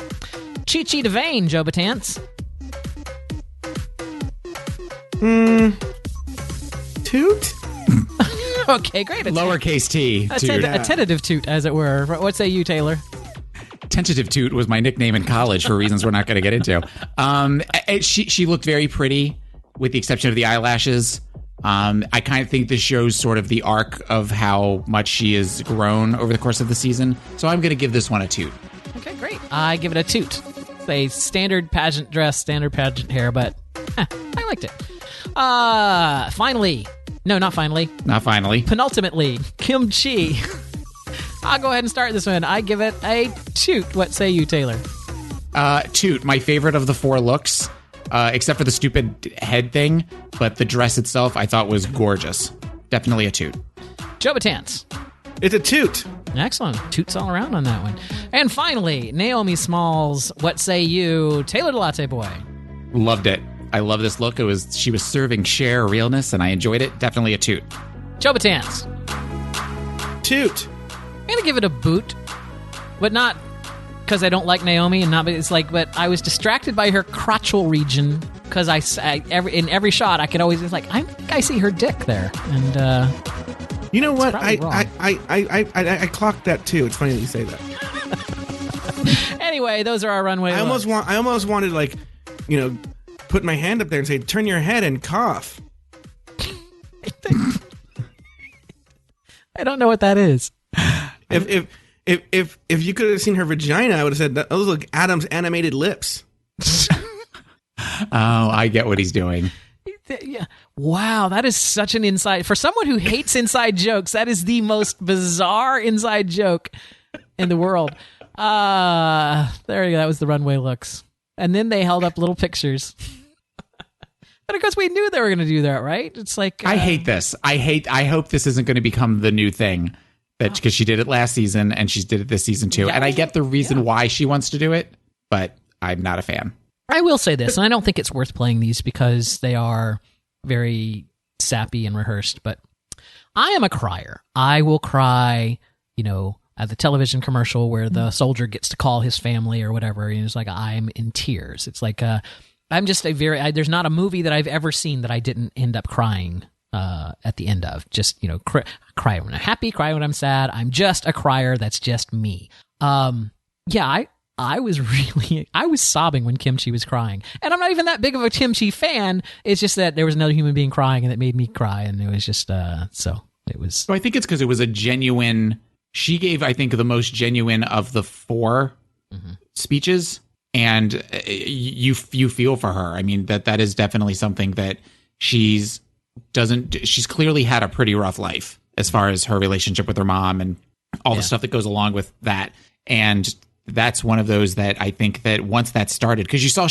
S2: Chi-Chi DeVane, Joe Batance.
S1: Toot?
S2: Okay, great.
S3: Lowercase t.
S2: A tentative toot, as it were. What say you, Taylor?
S3: Tentative toot was my nickname in college for reasons we're not going to get into. She looked very pretty, with the exception of the eyelashes. I kind of think this shows sort of the arc of how much she has grown over the course of the season. So I'm going to give this one a toot.
S2: Okay, great. I give it a toot. It's a standard pageant dress, standard pageant hair, but I liked it. Finally. No, not finally.
S3: Not finally.
S2: Penultimately, Kim Chi. I'll go ahead and start this one. I give it a toot. What say you, Taylor?
S3: Toot. My favorite of the four looks. Except for the stupid head thing, but the dress itself I thought was gorgeous. Definitely a toot.
S2: Joe Batance.
S1: It's a toot.
S2: Excellent. Toots all around on that one. And finally, Naomi Smalls. What say you, Taylor the Latte Boy?
S3: Loved it. I love this look. She was serving Cher realness, and I enjoyed it. Definitely a toot.
S2: Joe Batance.
S1: Toot.
S2: I'm going to give it a boot, but not because I don't like Naomi, and not. It's like, but I was distracted by her crotchal region because in every shot I could always it's like I see her dick there, and
S1: you know what? I clocked that too. It's funny that you say that.
S2: Anyway, those are our runway.
S1: I almost wanted like, put my hand up there and say, "Turn your head and cough."
S2: I don't know what that is.
S1: If you could have seen her vagina, I would have said those look Adam's animated lips.
S3: Oh, I get what he's doing.
S2: Yeah. Wow, that is such an inside for someone who hates inside jokes. That is the most bizarre inside joke in the world. There you go. That was the runway looks, and then they held up little pictures. But of course, we knew they were going to do that, right? It's like
S3: I hate this. I hope this isn't going to become the new thing. Because she did it last season and she did it this season too. And I get the reason why she wants to do it, but I'm not a fan.
S2: I will say this, and I don't think it's worth playing these because they are very sappy and rehearsed, but I am a crier. I will cry, at the television commercial where the soldier gets to call his family or whatever, and it's like I'm in tears. It's like I'm just there's not a movie that I've ever seen that I didn't end up crying at the end of. Just, cry when I'm happy, cry when I'm sad. I'm just a crier. That's just me. I was sobbing when Kimchi was crying. And I'm not even that big of a Kimchi fan. It's just that there was another human being crying and it made me cry. And it was just, so I think it's because it was a genuine, she gave, I think, the most genuine of the 4 speeches. And you feel for her. I mean, that is definitely something that she's clearly had a pretty rough life as far as her relationship with her mom and all the stuff that goes along with that. And that's one of those that I think that once that started, because you saw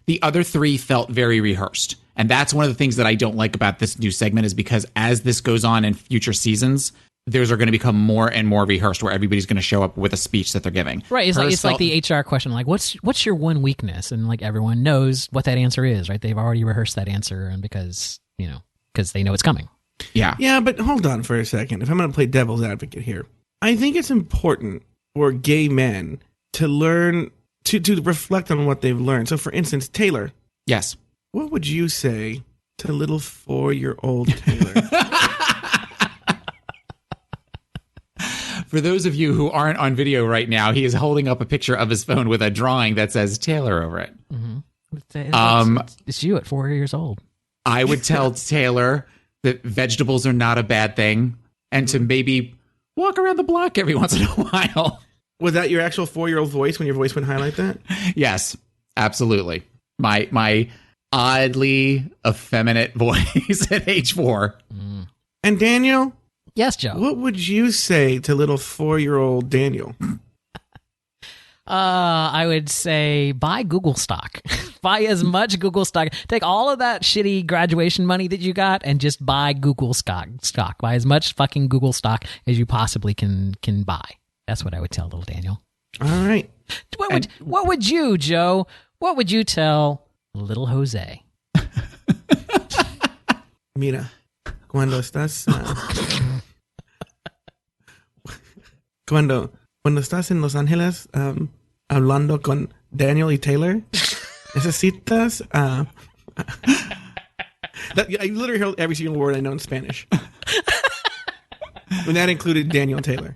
S2: the other 3 felt very rehearsed. And that's one of the things that I don't like about this new segment is because as this goes on in future seasons, those are going to become more and more rehearsed where everybody's going to show up with a speech that they're giving. Right. It's like the HR question, like, what's your one weakness? And like everyone knows what that answer is, right? They've already rehearsed that answer. And because they know it's coming.
S3: Yeah.
S1: Yeah, but hold on for a second. If I'm going to play devil's advocate here, I think it's important for gay men to learn, to reflect on what they've learned. So, for instance, Taylor.
S3: Yes.
S1: What would you say to little 4-year-old Taylor?
S3: For those of you who aren't on video right now, he is holding up a picture of his phone with a drawing that says Taylor over it.
S2: Mm-hmm. It's you at 4 years old.
S3: I would tell Taylor that vegetables are not a bad thing and to maybe walk around the block every once in a while.
S1: Was that your actual 4-year-old voice when your voice went high like that?
S3: Yes, absolutely. My oddly effeminate voice at age 4.
S2: Mm.
S1: And Daniel?
S2: Yes, Joe.
S1: What would you say to little 4-year-old Daniel?
S2: I would say buy Google stock. Buy as much Google stock. Take all of that shitty graduation money that you got and just buy Google stock. Buy as much fucking Google stock as you possibly can buy. That's what I would tell little Daniel.
S1: All right.
S2: What would you, Joe? What would you tell little Jose?
S1: Mira, cuando estás cuando estás en Los Ángeles hablando con Daniel y Taylor, necesitas I literally heard every single word I know in Spanish. And that included Daniel and Taylor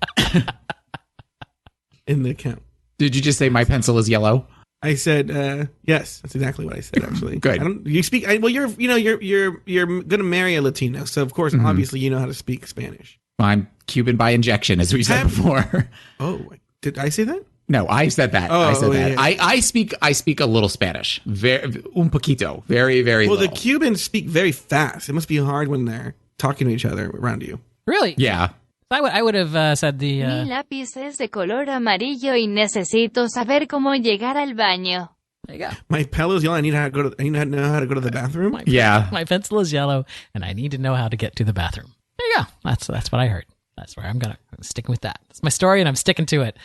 S1: in the account.
S3: Did you just say my pencil is yellow?
S1: I said yes. That's exactly what I said. Actually,
S3: good.
S1: You speak. Well, you're going to marry a Latino, so of course, obviously, you know how to speak Spanish.
S3: I'm Cuban by injection, as we said before.
S1: Oh, did I say that?
S3: No, I said that. I said that.
S1: Yeah.
S3: I speak a little Spanish. Un poquito. Very, very
S1: well,
S3: little.
S1: The Cubans speak very fast. It must be hard when they're talking to each other around you.
S2: Really?
S3: Yeah.
S2: I would have said the...
S13: Mi lápiz es de color amarillo y necesito saber cómo llegar al baño.
S2: There you go.
S1: My pillow is yellow. I need to know how to go to the bathroom.
S2: My pencil is yellow, and I need to know how to get to the bathroom. There you go. That's what I heard. That's where I'm sticking with that. It's my story, and I'm sticking to it.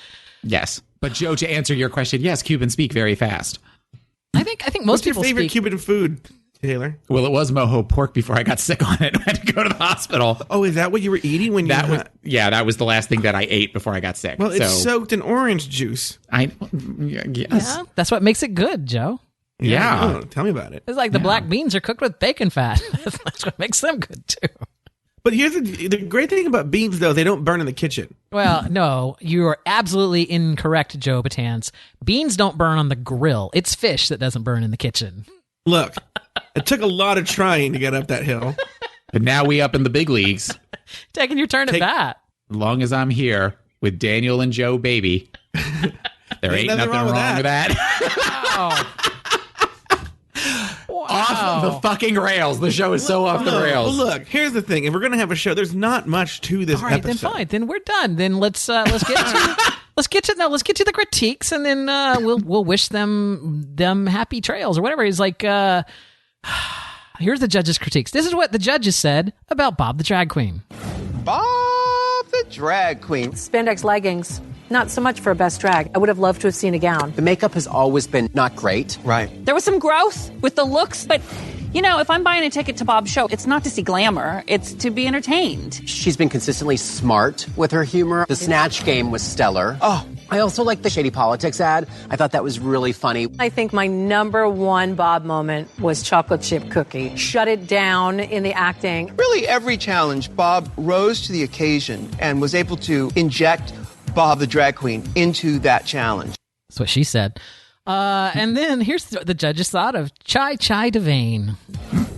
S3: Yes. But Joe, to answer your question, yes, Cubans speak very fast.
S2: I think most people
S1: What's your favorite
S2: speak...
S1: Cuban food? Taylor?
S3: Well, it was mojo pork before I got sick on it. I had to go to the hospital.
S1: Oh, is that what you were eating when you
S3: that was the last thing that I ate before I got sick.
S1: Well, it's soaked in orange juice.
S3: Yes.
S2: Yeah, that's what makes it good, Joe.
S3: Yeah.
S1: Oh, tell me about it.
S2: It's like the black beans are cooked with bacon fat. That's what makes them good, too.
S1: But here's the great thing about beans, though. They don't burn in the kitchen.
S2: Well, no, you are absolutely incorrect, Joe Batans. Beans don't burn on the grill. It's fish that doesn't burn in the kitchen.
S1: Look, it took a lot of trying to get up that hill.
S3: But now we up in the big leagues.
S2: Taking your turn at bat.
S3: As long as I'm here with Daniel and Joe, baby. There ain't nothing wrong with that.
S2: Wow.
S3: Off the fucking rails. The show is so off the rails.
S1: Well, look, here's the thing. If we're going to have a show, there's not much to this episode.
S2: Then fine. Then we're done. Then let's get to the critiques, and then we'll wish them happy trails or whatever. He's like, here's the judges' critiques. This is what the judges said about Bob the Drag Queen.
S4: Bob the Drag Queen.
S14: Spandex leggings. Not so much for a best drag. I would have loved to have seen a gown.
S15: The makeup has always been not great.
S4: Right.
S16: There was some growth with the looks, but, you know, if I'm buying a ticket to Bob's show, it's not to see glamour. It's to be entertained.
S15: She's been consistently smart with her humor. The Snatch game was stellar. Oh, I also like the Shady Politics ad. I thought that was really funny.
S14: I think my number one Bob moment was chocolate chip cookie. Shut it down in the acting.
S4: Really, every challenge, Bob rose to the occasion and was able to inject Bob the Drag Queen into that challenge.
S2: That's what she said. And then here's the judge's thought of Chi Devane.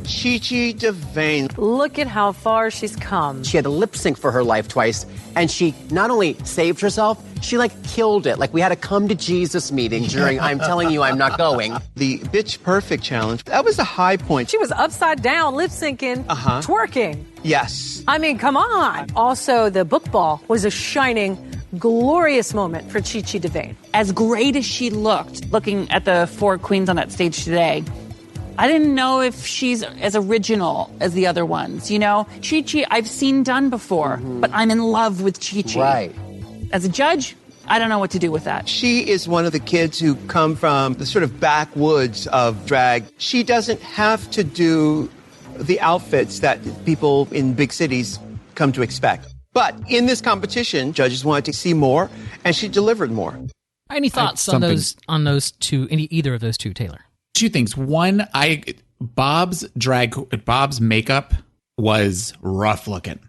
S4: Chi Devane.
S14: Look at how far she's come.
S15: She had to lip sync for her life twice, and she not only saved herself, she killed it. Like we had a come to Jesus meeting during I'm telling you I'm not going.
S4: The Bitch Perfect challenge, that was a high point.
S14: She was upside down, lip syncing, twerking.
S4: Yes.
S14: I mean, come on. Also, the book ball was a shining, glorious moment for Chi Devane.
S16: As great as she looked, looking at the four queens on that stage today, I didn't know if she's as original as the other ones. You know, Chi I've seen done before, but I'm in love with Chi.
S15: Right.
S16: As a judge, I don't know what to do with that.
S4: She is one of the kids who come from the sort of backwoods of drag. She doesn't have to do the outfits that people in big cities come to expect. But in this competition, judges wanted to see more, and she delivered more.
S2: Any thoughts on those two? Either of those two, Taylor?
S3: Two things. One, Bob's makeup was rough looking.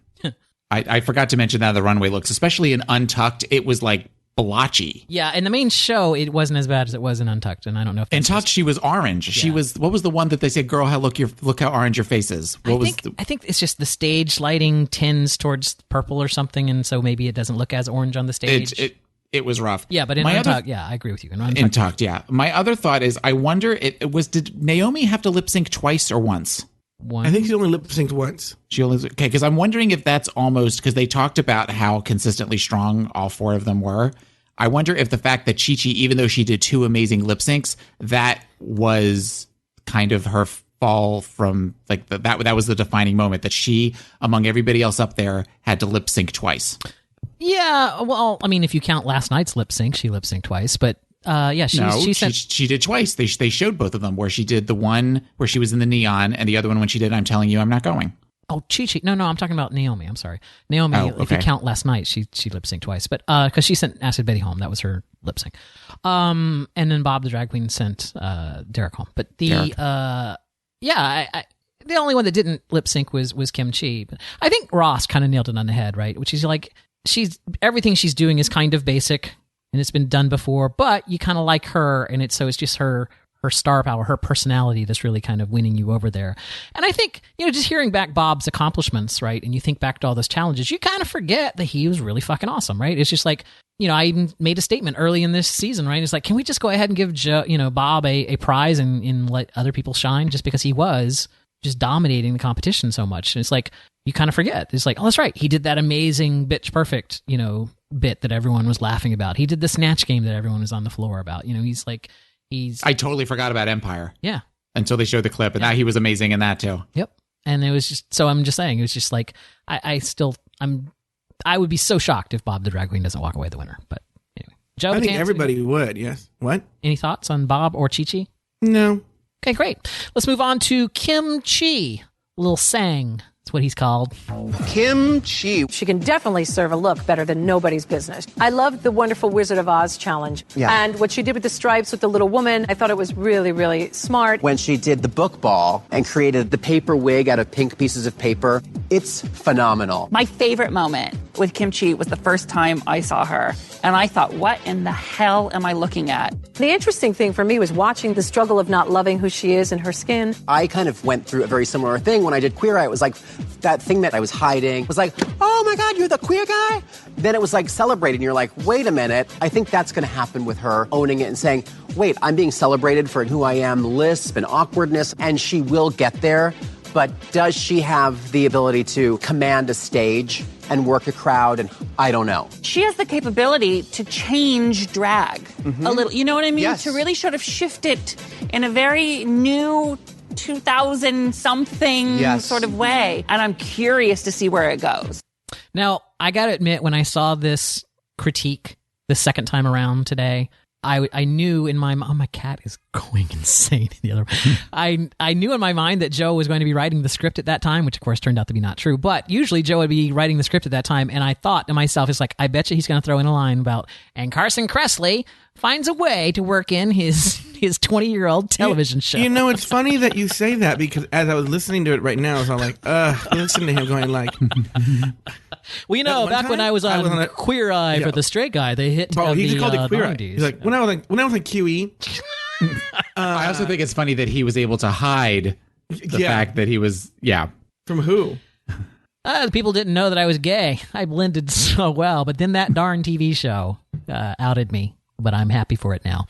S3: I forgot to mention that in the runway looks, especially in Untucked. It was like blotchy.
S2: Yeah, in the main show, it wasn't as bad as it was in Untucked, and I don't know if that's
S3: Untucked, she was orange. Yeah. She was. What was the one that they said, "Girl, look how orange your face is"?
S2: I think it's just the stage lighting tends towards purple or something, and so maybe it doesn't look as orange on the stage.
S3: It was rough.
S2: Yeah, but in Untucked, I agree with you. In
S3: Untucked, yeah. My other thought is, I wonder, did Naomi have to lip sync twice or once?
S1: I think she only lip synced once.
S3: Okay, because I'm wondering if that's almost, because they talked about how consistently strong all four of them were. I wonder if the fact that Chi, even though she did two amazing lip syncs, that was kind of her fall from, like, that was the defining moment, that she, among everybody else up there, had to lip sync twice.
S2: Yeah, well, I mean, if you count last night's lip sync, she lip synced twice, but she did twice. They showed both of them, where she did the one where she was in the neon, and the other one when she did I'm Telling You I'm Not Going. Oh, Chi. No, I'm talking about Naomi. I'm sorry. Naomi, if you count last night, she lip synced twice, but because she sent Acid Betty home, that was her lip sync. And then Bob the Drag Queen sent Derek home. But the only one that didn't lip sync was Kim Chi. But I think Ross kind of nailed it on the head, right? Which is like, everything she's doing is kind of basic and it's been done before, but you kind of like her, and it's just her star power, her personality that's really kind of winning you over there. And I think, just hearing back Bob's accomplishments, right, and you think back to all those challenges, you kind of forget that he was really fucking awesome, right? It's just like, I even made a statement early in this season, right? It's like, can we just go ahead and give Bob a prize and let other people shine, just because he was just dominating the competition so much? And it's like, you kind of forget. It's like, oh, that's right. He did that amazing Bitch Perfect, bit that everyone was laughing about. He did the Snatch game that everyone was on the floor about. I totally forgot about Empire. Yeah. Until they showed the clip, and now he was amazing in that too. Yep. And it was just, so I'm just saying, it was just like, I would be so shocked if Bob the Drag Queen doesn't walk away the winner. But anyway. Joe,
S1: I think everybody would, yes. What?
S2: Any thoughts on Bob or Chi?
S1: No.
S2: Okay, great. Let's move on to Kim Chi. Lil Sang. That's what he's called.
S4: Kimchi.
S14: She can definitely serve a look better than nobody's business. I loved the wonderful Wizard of Oz challenge.
S15: Yeah.
S14: And what she did with the stripes with the little woman, I thought it was really, really smart.
S15: When she did the book ball and created the paper wig out of pink pieces of paper, it's phenomenal.
S16: My favorite moment with Kimchi was the first time I saw her. And I thought, what in the hell am I looking at?
S14: The interesting thing for me was watching the struggle of not loving who she is and her skin.
S15: I kind of went through a very similar thing when I did Queer Eye. It was like that thing that I was hiding was like, oh my God, you're the queer guy? Then it was like celebrated, and you're like, wait a minute. I think that's going to happen with her owning it and saying, wait, I'm being celebrated for who I am, lisp and awkwardness, and she will get there. But does she have the ability to command a stage and work a crowd? And I don't know.
S16: She has the capability to change drag a little. You know what I mean?
S4: Yes.
S16: To really sort of shift it in a very new 2000-something sort of way. And I'm curious to see where it goes.
S2: Now, I got to admit, when I saw this critique the second time around today, I knew in my mind, my cat is going insane in the other room. I knew in my mind that Joe was going to be writing the script at that time, which of course turned out to be not true. But usually Joe would be writing the script at that time, and I thought to myself, it's like, I bet you he's going to throw in a line about, and Carson Kressley finds a way to work in his 20-year-old television show.
S1: You know, it's funny that you say that, because as I was listening to it right now, I was all like, listen to him going like...
S2: Well, you know, back when I was on Queer Eye for the Straight Guy, they hit
S1: he just called it Queer Eye.
S2: 90s.
S1: He's like, when I was like QE...
S3: I also think it's funny that he was able to hide the fact that he was,
S1: From who?
S2: The people didn't know that I was gay. I blended so well, but then that darn TV show outed me, but I'm happy for it now.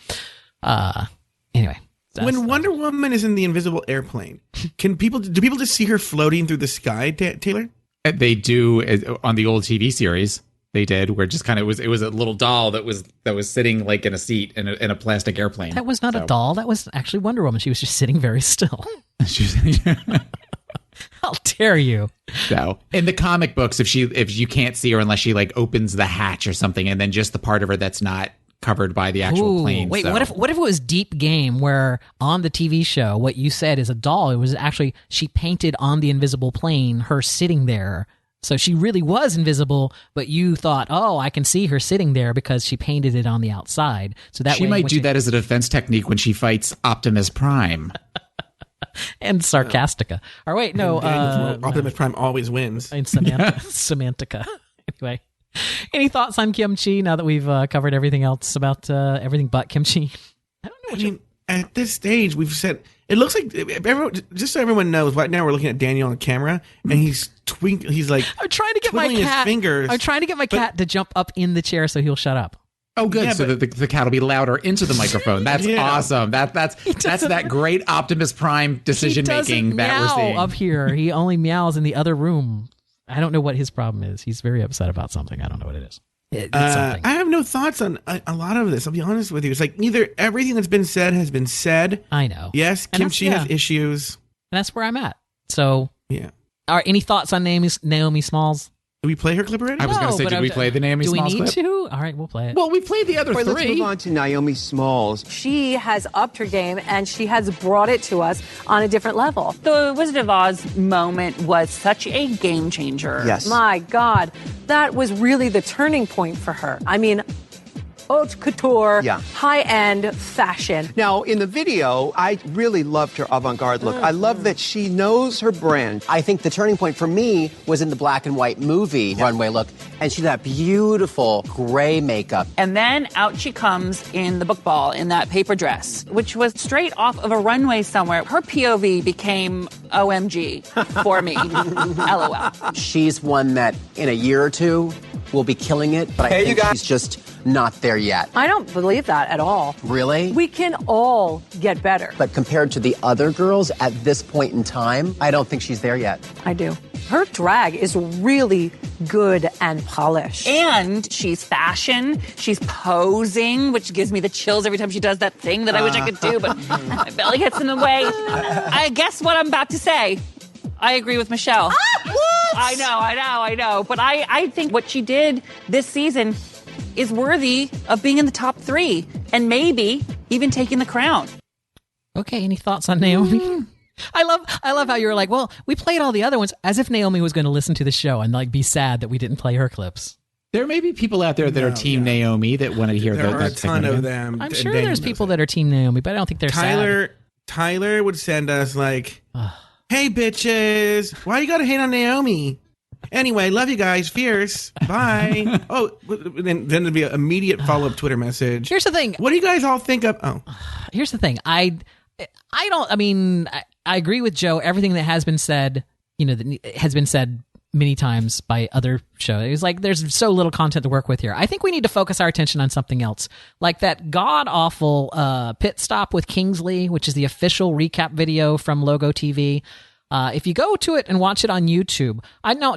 S2: Anyway.
S1: When Wonder Woman is in the invisible airplane, do people just see her floating through the sky, Taylor?
S3: They do on the old TV series. They did, where just kind of it was a little doll that was sitting like in a seat in a plastic airplane.
S2: That was not a doll. That was actually Wonder Woman. She was just sitting very still. How dare you?
S3: So in the comic books, if you can't see her unless she like opens the hatch or something, and then just the part of her that's not covered by the actual plane.
S2: Wait, what if it was Deep Game, where on the TV show what you said is a doll? It was actually she painted on the invisible plane her sitting there. So she really was invisible, but you thought, oh, I can see her sitting there because she painted it on the outside. So that
S3: she might do that as a defense technique when she fights Optimus Prime.
S2: And Sarcastica. Or wait, no.
S1: Optimus Prime always wins.
S2: And Semantica. Anyway. Any thoughts on Kimchi now that we've covered everything else about everything but Kimchi?
S1: I mean, at this stage, we've said... It looks like, just so everyone knows, right now we're looking at Daniel on camera, and he's like,
S2: I'm trying to get my cat.
S1: His fingers,
S2: I'm trying to get my cat to jump up in the chair so he'll shut up.
S3: Oh, good.
S1: Yeah,
S3: so that the cat will be louder into the microphone. That's awesome. That's that great Optimus Prime decision making that we're seeing
S2: up here. He only meows in the other room. I don't know what his problem is. He's very upset about something. I don't know what it is.
S1: I have no thoughts on a lot of this. I'll be honest with you. It's like either everything that's been said has been said.
S2: I know.
S1: Yes, Kimchi has issues.
S2: And that's where I'm at. So,
S1: yeah.
S2: All right, any thoughts on Naomi Smalls?
S1: Did we play her clip already?
S3: I was going to say, did we play the Naomi Smalls clip?
S2: Do we need to? All right, we'll play it.
S3: Well, we played the other three.
S4: Let's move on to Naomi Smalls.
S14: She has upped her game, and she has brought it to us on a different level.
S16: The Wizard of Oz moment was such a game changer.
S4: Yes.
S14: My God, that was really the turning point for her. I mean, haute couture, high-end fashion.
S4: Now, in the video, I really loved her avant-garde look. I love that she knows her brand.
S15: I think the turning point for me was in the black and white movie runway look, and she had that beautiful gray makeup.
S16: And then out she comes in the book ball in that paper dress, which was straight off of a runway somewhere. Her POV became OMG for me. LOL.
S15: She's one that in a year or two will be killing it, but I think she's just not there yet.
S14: I don't believe that at all.
S15: Really?
S14: We can all get better.
S15: But compared to the other girls at this point in time, I don't think she's there yet.
S14: I do. Her drag is really good and polished.
S16: And she's fashion. She's posing, which gives me the chills every time she does that thing that I wish I could do, but my belly gets in the way. I guess what I'm about to say. I agree with Michelle.
S14: What?
S16: I know. But I think what she did this season is worthy of being in the top 3 and maybe even taking the crown.
S2: Okay, any thoughts on Naomi? I love how you were like, well, we played all the other ones as if Naomi was going to listen to the show and like be sad that we didn't play her clips.
S3: There may be people out there that are Team Naomi that want to hear
S1: there
S3: that.
S1: There are a ton of them.
S2: I'm sure there's people that are Team Naomi, but I don't think they're sad.
S1: Tyler would send us like, hey, bitches, why you got to hate on Naomi? Anyway, love you guys. Fierce. Bye. Then there'd be an immediate follow-up Twitter message.
S2: Here's the thing.
S1: What do you guys all think of?
S2: Here's the thing. I agree with Joe. Everything that has been said, that has been said many times by other shows. It's like there's so little content to work with here. I think we need to focus our attention on something else, like that god-awful pit stop with Kingsley, which is the official recap video from Logo TV. If you go to it and watch it on YouTube,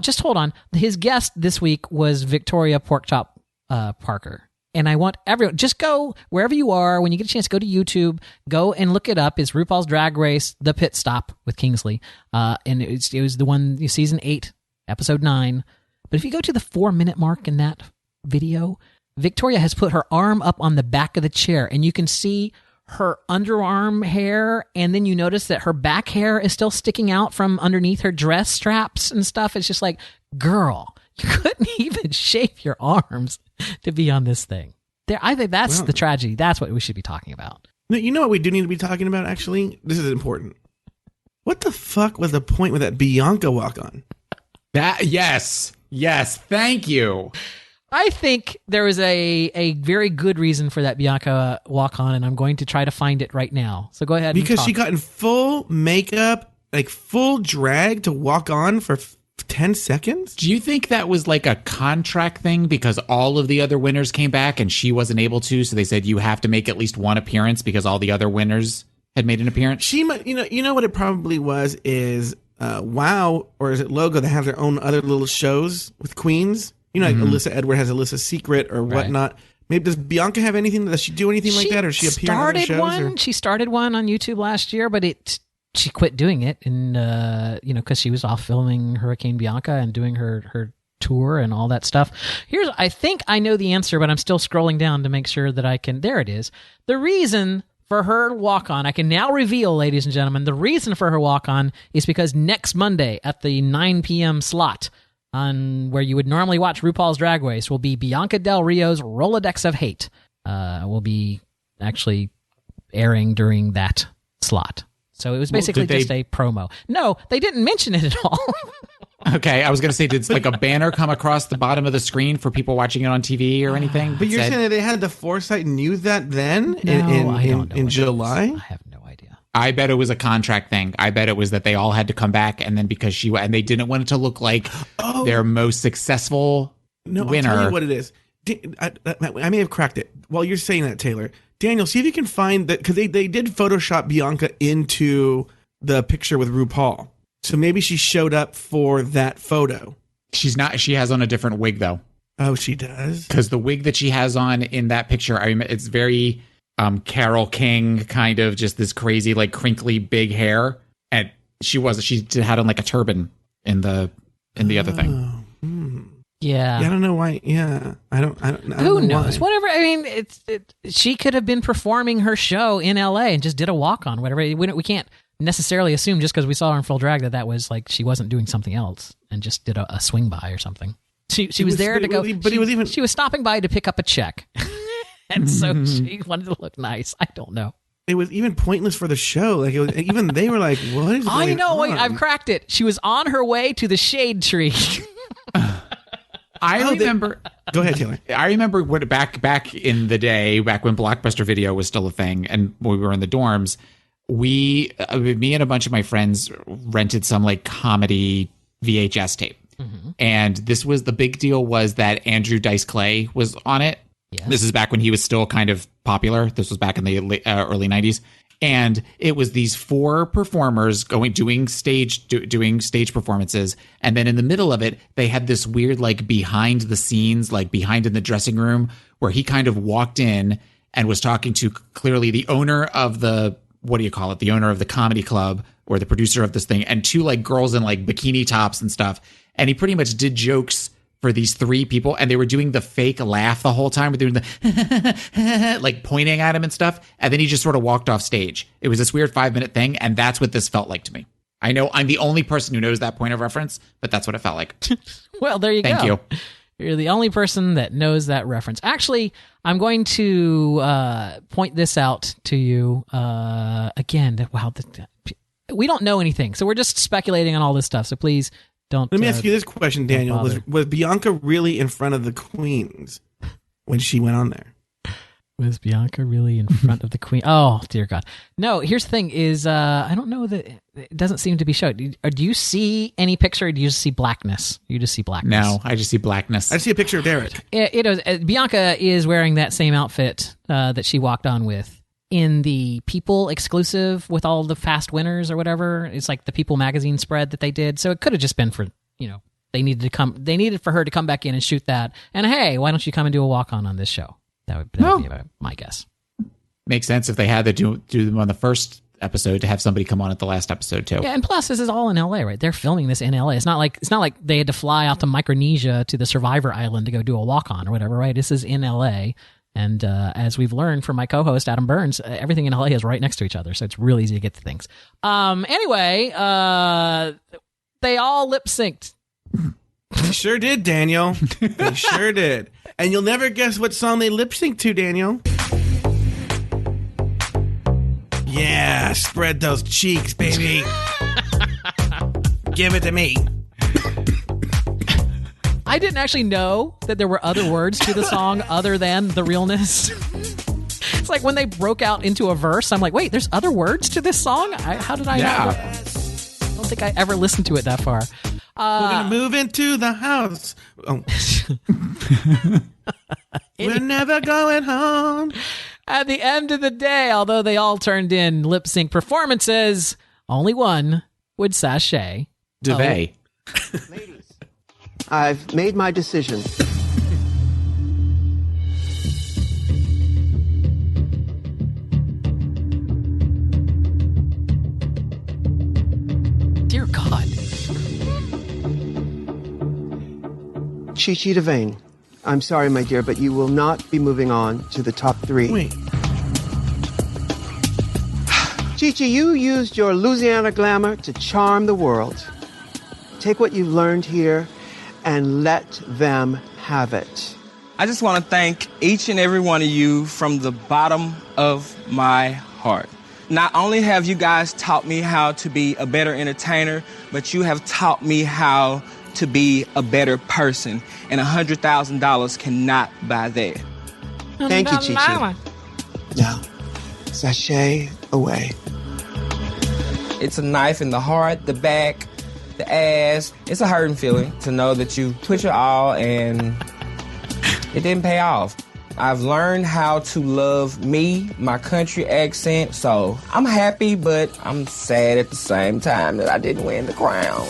S2: just hold on. His guest this week was Victoria Porkchop Parker. And I want everyone, just go wherever you are. When you get a chance, go to YouTube, go and look it up. It's RuPaul's Drag Race, The Pit Stop with Kingsley. And it was the one, season 8, episode 9. But if you go to the 4-minute mark in that video, Victoria has put her arm up on the back of the chair, and you can see her underarm hair, and then you notice that her back hair is still sticking out from underneath her dress straps and stuff. It's just like, girl, you couldn't even shave your arms to be on this thing. I think that's the tragedy. That's what we should be talking about.
S1: You know what we do need to be talking about, actually? This is important. What the fuck was the point with that Bianca walk-on?
S3: Yes, thank you.
S2: I think there was a very good reason for that Bianca walk-on, and I'm going to try to find it right now. So go ahead.
S1: Because she got in full makeup, like full drag to walk on for 10 seconds?
S3: Do you think that was like a contract thing because all of the other winners came back and she wasn't able to, so they said you have to make at least one appearance because all the other winners had made an appearance?
S1: She might, you know what it probably was is WoW, or is it Logo, that have their own other little shows with queens? Like Alyssa Edward has Alyssa's Secret or whatnot. Maybe does Bianca have anything? Does she do anything like that, or she appear on other shows?
S2: She started one on YouTube last year, but she quit doing it, and because she was off filming Hurricane Bianca and doing her tour and all that stuff. I think I know the answer, but I'm still scrolling down to make sure that I can. There it is. The reason for her walk-on, I can now reveal, ladies and gentlemen, the reason for her walk-on is because next Monday at the 9 p.m. slot, on where you would normally watch RuPaul's Drag Race, will be Bianca Del Rio's Rolodex of Hate. Will be actually airing during that slot. So it was basically just a promo. No, they didn't mention it at all.
S3: Okay, I was going to say, did like a banner come across the bottom of the screen for people watching it on TV or anything?
S1: But you're saying that they had the foresight and knew that then in July?
S2: I have no idea.
S3: I bet it was a contract thing. I bet it was that they all had to come back, and then because and they didn't want it to look like their most successful winner.
S1: I'll tell you what it is. I may have cracked it. While you're saying that, Taylor, Daniel, see if you can find that, because they did Photoshop Bianca into the picture with RuPaul. So maybe she showed up for that photo.
S3: She's not. She has on a different wig, though.
S1: Oh, she does?
S3: Because the wig that she has on in that picture, it's very Carole King, kind of just this crazy, like, crinkly big hair. And she had on like a turban in the other thing.
S2: Yeah.
S1: I don't know why. Yeah. I don't
S2: Who
S1: know
S2: knows?
S1: why.
S2: Whatever. I mean, she could have been performing her show in LA and just did a walk on, whatever. We can't necessarily assume just because we saw her in full drag that was like she wasn't doing something else and just did a swing by or something. She was there to go. But she was stopping by to pick up a check. And so she wanted to look nice. I don't know.
S1: It was even pointless for the show. Like even they were like, "What is going on?"
S2: Wait, I've cracked it. She was on her way to the shade tree.
S3: I remember.
S1: Go ahead, Taylor.
S3: I remember back in the day, back when Blockbuster Video was still a thing, and we were in the dorms. Me and a bunch of my friends rented some like comedy VHS tape, and the big deal was that Andrew Dice Clay was on it. Yes. This is back when he was still kind of popular. This was back in the early 90s. And it was these 4 performers doing stage performances. And then in the middle of it, they had this weird, like, behind the scenes, like behind in the dressing room, where he kind of walked in and was talking to clearly the owner of the, the owner of the comedy club, or the producer of this thing, and 2 like girls in like bikini tops and stuff. And he pretty much did jokes for these three people, and they were doing the fake laugh the whole time. They were doing the like pointing at him and stuff, and then he just sort of walked off stage. It was this weird 5-minute thing, and that's what this felt like to me. I know I'm the only person who knows that point of reference, but that's what it felt like.
S2: Well, there you go.
S3: Thank you.
S2: You're the only person that knows that reference. Actually, I'm going to point this out to you again. Wow, we don't know anything, so we're just speculating on all this stuff. So please don't.
S1: Let me ask you this question, Daniel: was Bianca really in front of the queens when she went on there?
S2: Was Bianca really in front of the queen? Oh, dear God. No, here's the thing is, I don't know that it doesn't seem to be shown. Do you see any picture or do you just see blackness? You just see blackness.
S3: No, I just see blackness.
S1: I see a picture of Derek.
S2: Bianca is wearing that same outfit that she walked on with in the People exclusive with all the fast winners or whatever. It's like the People magazine spread that they did. So it could have just been for, they needed for her to come back in and shoot that. And hey, why don't you come and do a walk-on this show? That would be my guess. Makes
S3: sense if they had to do them on the first episode to have somebody come on at the last episode too.
S2: Yeah, and plus this is all in LA, right? They're filming this in LA. It's not like they had to fly out to Micronesia to the Survivor Island to go do a walk-on or whatever, right? This is in LA. And as we've learned from my co-host Adam Burns, everything in LA is right next to each other, so it's really easy to get to things. Anyway, they all lip synced.
S1: They sure did, Daniel. They sure did. And you'll never guess what song they lip sync to, Daniel. Yeah, spread those cheeks, baby. Give it to me.
S2: I didn't actually know that there were other words to the song other than the realness. It's like when they broke out into a verse, I'm like, wait, there's other words to this song? How did I not? I don't think I ever listened to it that far.
S1: We're going to move into the house. Oh. We're never going home.
S2: At the end of the day, although they all turned in lip sync performances, only one would sashay.
S3: DeVay.
S4: Ladies, I've made my decision.
S2: Dear God.
S4: Chi-Chi DeVane. I'm sorry, my dear, but you will not be moving on to the top 3.
S1: Wait.
S4: Chi-Chi, you used your Louisiana glamour to charm the world. Take what you've learned here and let them have it.
S10: I just want to thank each and every one of you from the bottom of my heart. Not only have you guys taught me how to be a better entertainer, but you have taught me how to be a better person, and $100,000 cannot buy that.
S4: Thank you, Chi-Chi. Now, sashay away.
S10: It's a knife in the heart, the back, the ass. It's a hurting feeling to know that you put your all and it didn't pay off. I've learned how to love me, my country accent, so I'm happy, but I'm sad at the same time that I didn't win the crown.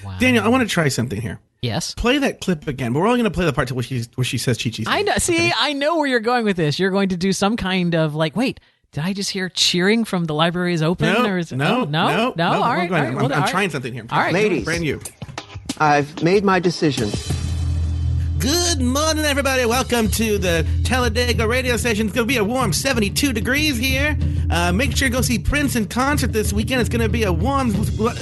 S2: Wow.
S1: Daniel, I want to try something here.
S2: Yes.
S1: Play that clip again, but we're only going to play the part where she says Chi-Chi's name.
S2: I know. See, okay. I know where you're going with this. You're going to do some kind of like, wait, did I just hear cheering from the library is open?
S1: No,
S2: or is it,
S1: no.
S2: All right.
S1: I'm trying something here.
S2: All right.
S4: Ladies,
S1: brand new.
S4: I've made my decision.
S1: Good morning, everybody. Welcome to the Talladega radio station. It's going to be a warm 72 degrees here. Make sure to go see Prince in concert this weekend. It's going to be a warm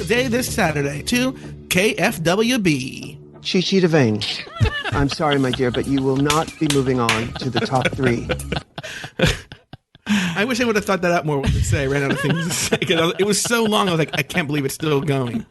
S1: day this Saturday, too. KFWB.
S4: Chi-Chi DeVane. I'm sorry, my dear, but you will not be moving on to the top 3.
S1: I wish I would have thought that out more what to say. Ran out of things to say. It was so long, I was like, I can't believe it's still going.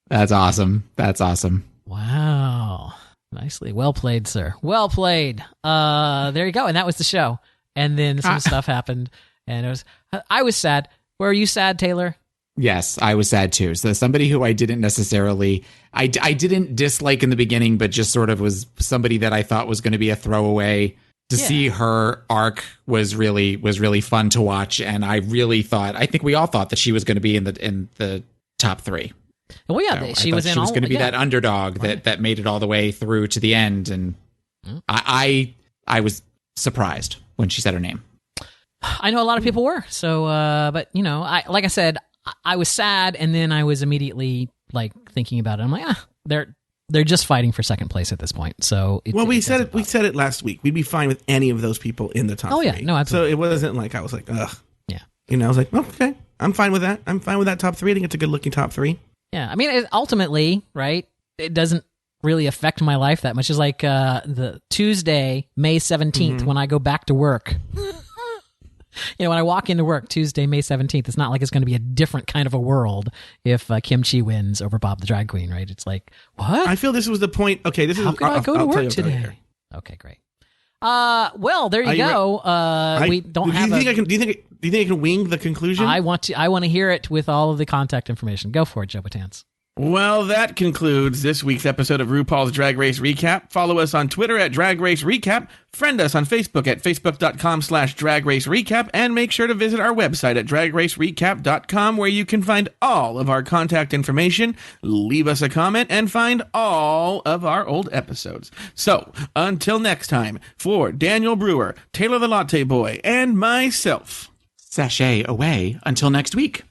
S3: That's awesome. That's awesome.
S2: Wow. Nicely. Well played, sir. Well played. There you go. And that was the show. And then some stuff happened. And I was sad. Were you sad, Taylor?
S3: Yes, I was sad too. So somebody who I didn't necessarily, I didn't dislike in the beginning, but just sort of was somebody that I thought was going to be a throwaway. To see her arc was really fun to watch. And I think we all thought that she was going to be in the top 3.
S2: Well, yeah,
S3: so she was going to be that underdog that made it all the way through to the end, and I was surprised when she said her name.
S2: I know a lot of people were. So, but like I said, I was sad, and then I was immediately like thinking about it. I'm like, they're just fighting for second place at this point. So
S1: we said it last week. We'd be fine with any of those people in the top.
S2: Oh yeah,
S1: three.
S2: no, absolutely.
S1: So it wasn't like I was like, ugh.
S2: Yeah.
S1: I was like, okay, I'm fine with that. I'm fine with that top three. I think it's a good looking top three.
S2: Yeah, I mean, ultimately, right? It doesn't really affect my life that much. It's like the Tuesday, May 17th, when I go back to work. When I walk into work Tuesday, May 17th, it's not like it's going to be a different kind of a world if Kimchi wins over Bob the Drag Queen, right? It's like, what?
S1: I feel this was the point. Okay, this is
S2: how can I go to work today? Okay, great. Well, there you go. We don't have.
S1: Do you think I can wing the conclusion?
S2: I want to hear it with all of the contact information. Go for it, Joe Batance.
S1: Well, that concludes this week's episode of RuPaul's Drag Race Recap. Follow us on Twitter at Drag Race Recap. Friend us on Facebook at facebook.com/Drag Race Recap. And make sure to visit our website at dragracerecap.com, where you can find all of our contact information, leave us a comment, and find all of our old episodes. So, until next time, for Daniel Brewer, Taylor the Latte Boy, and myself,
S3: sashay away until next week.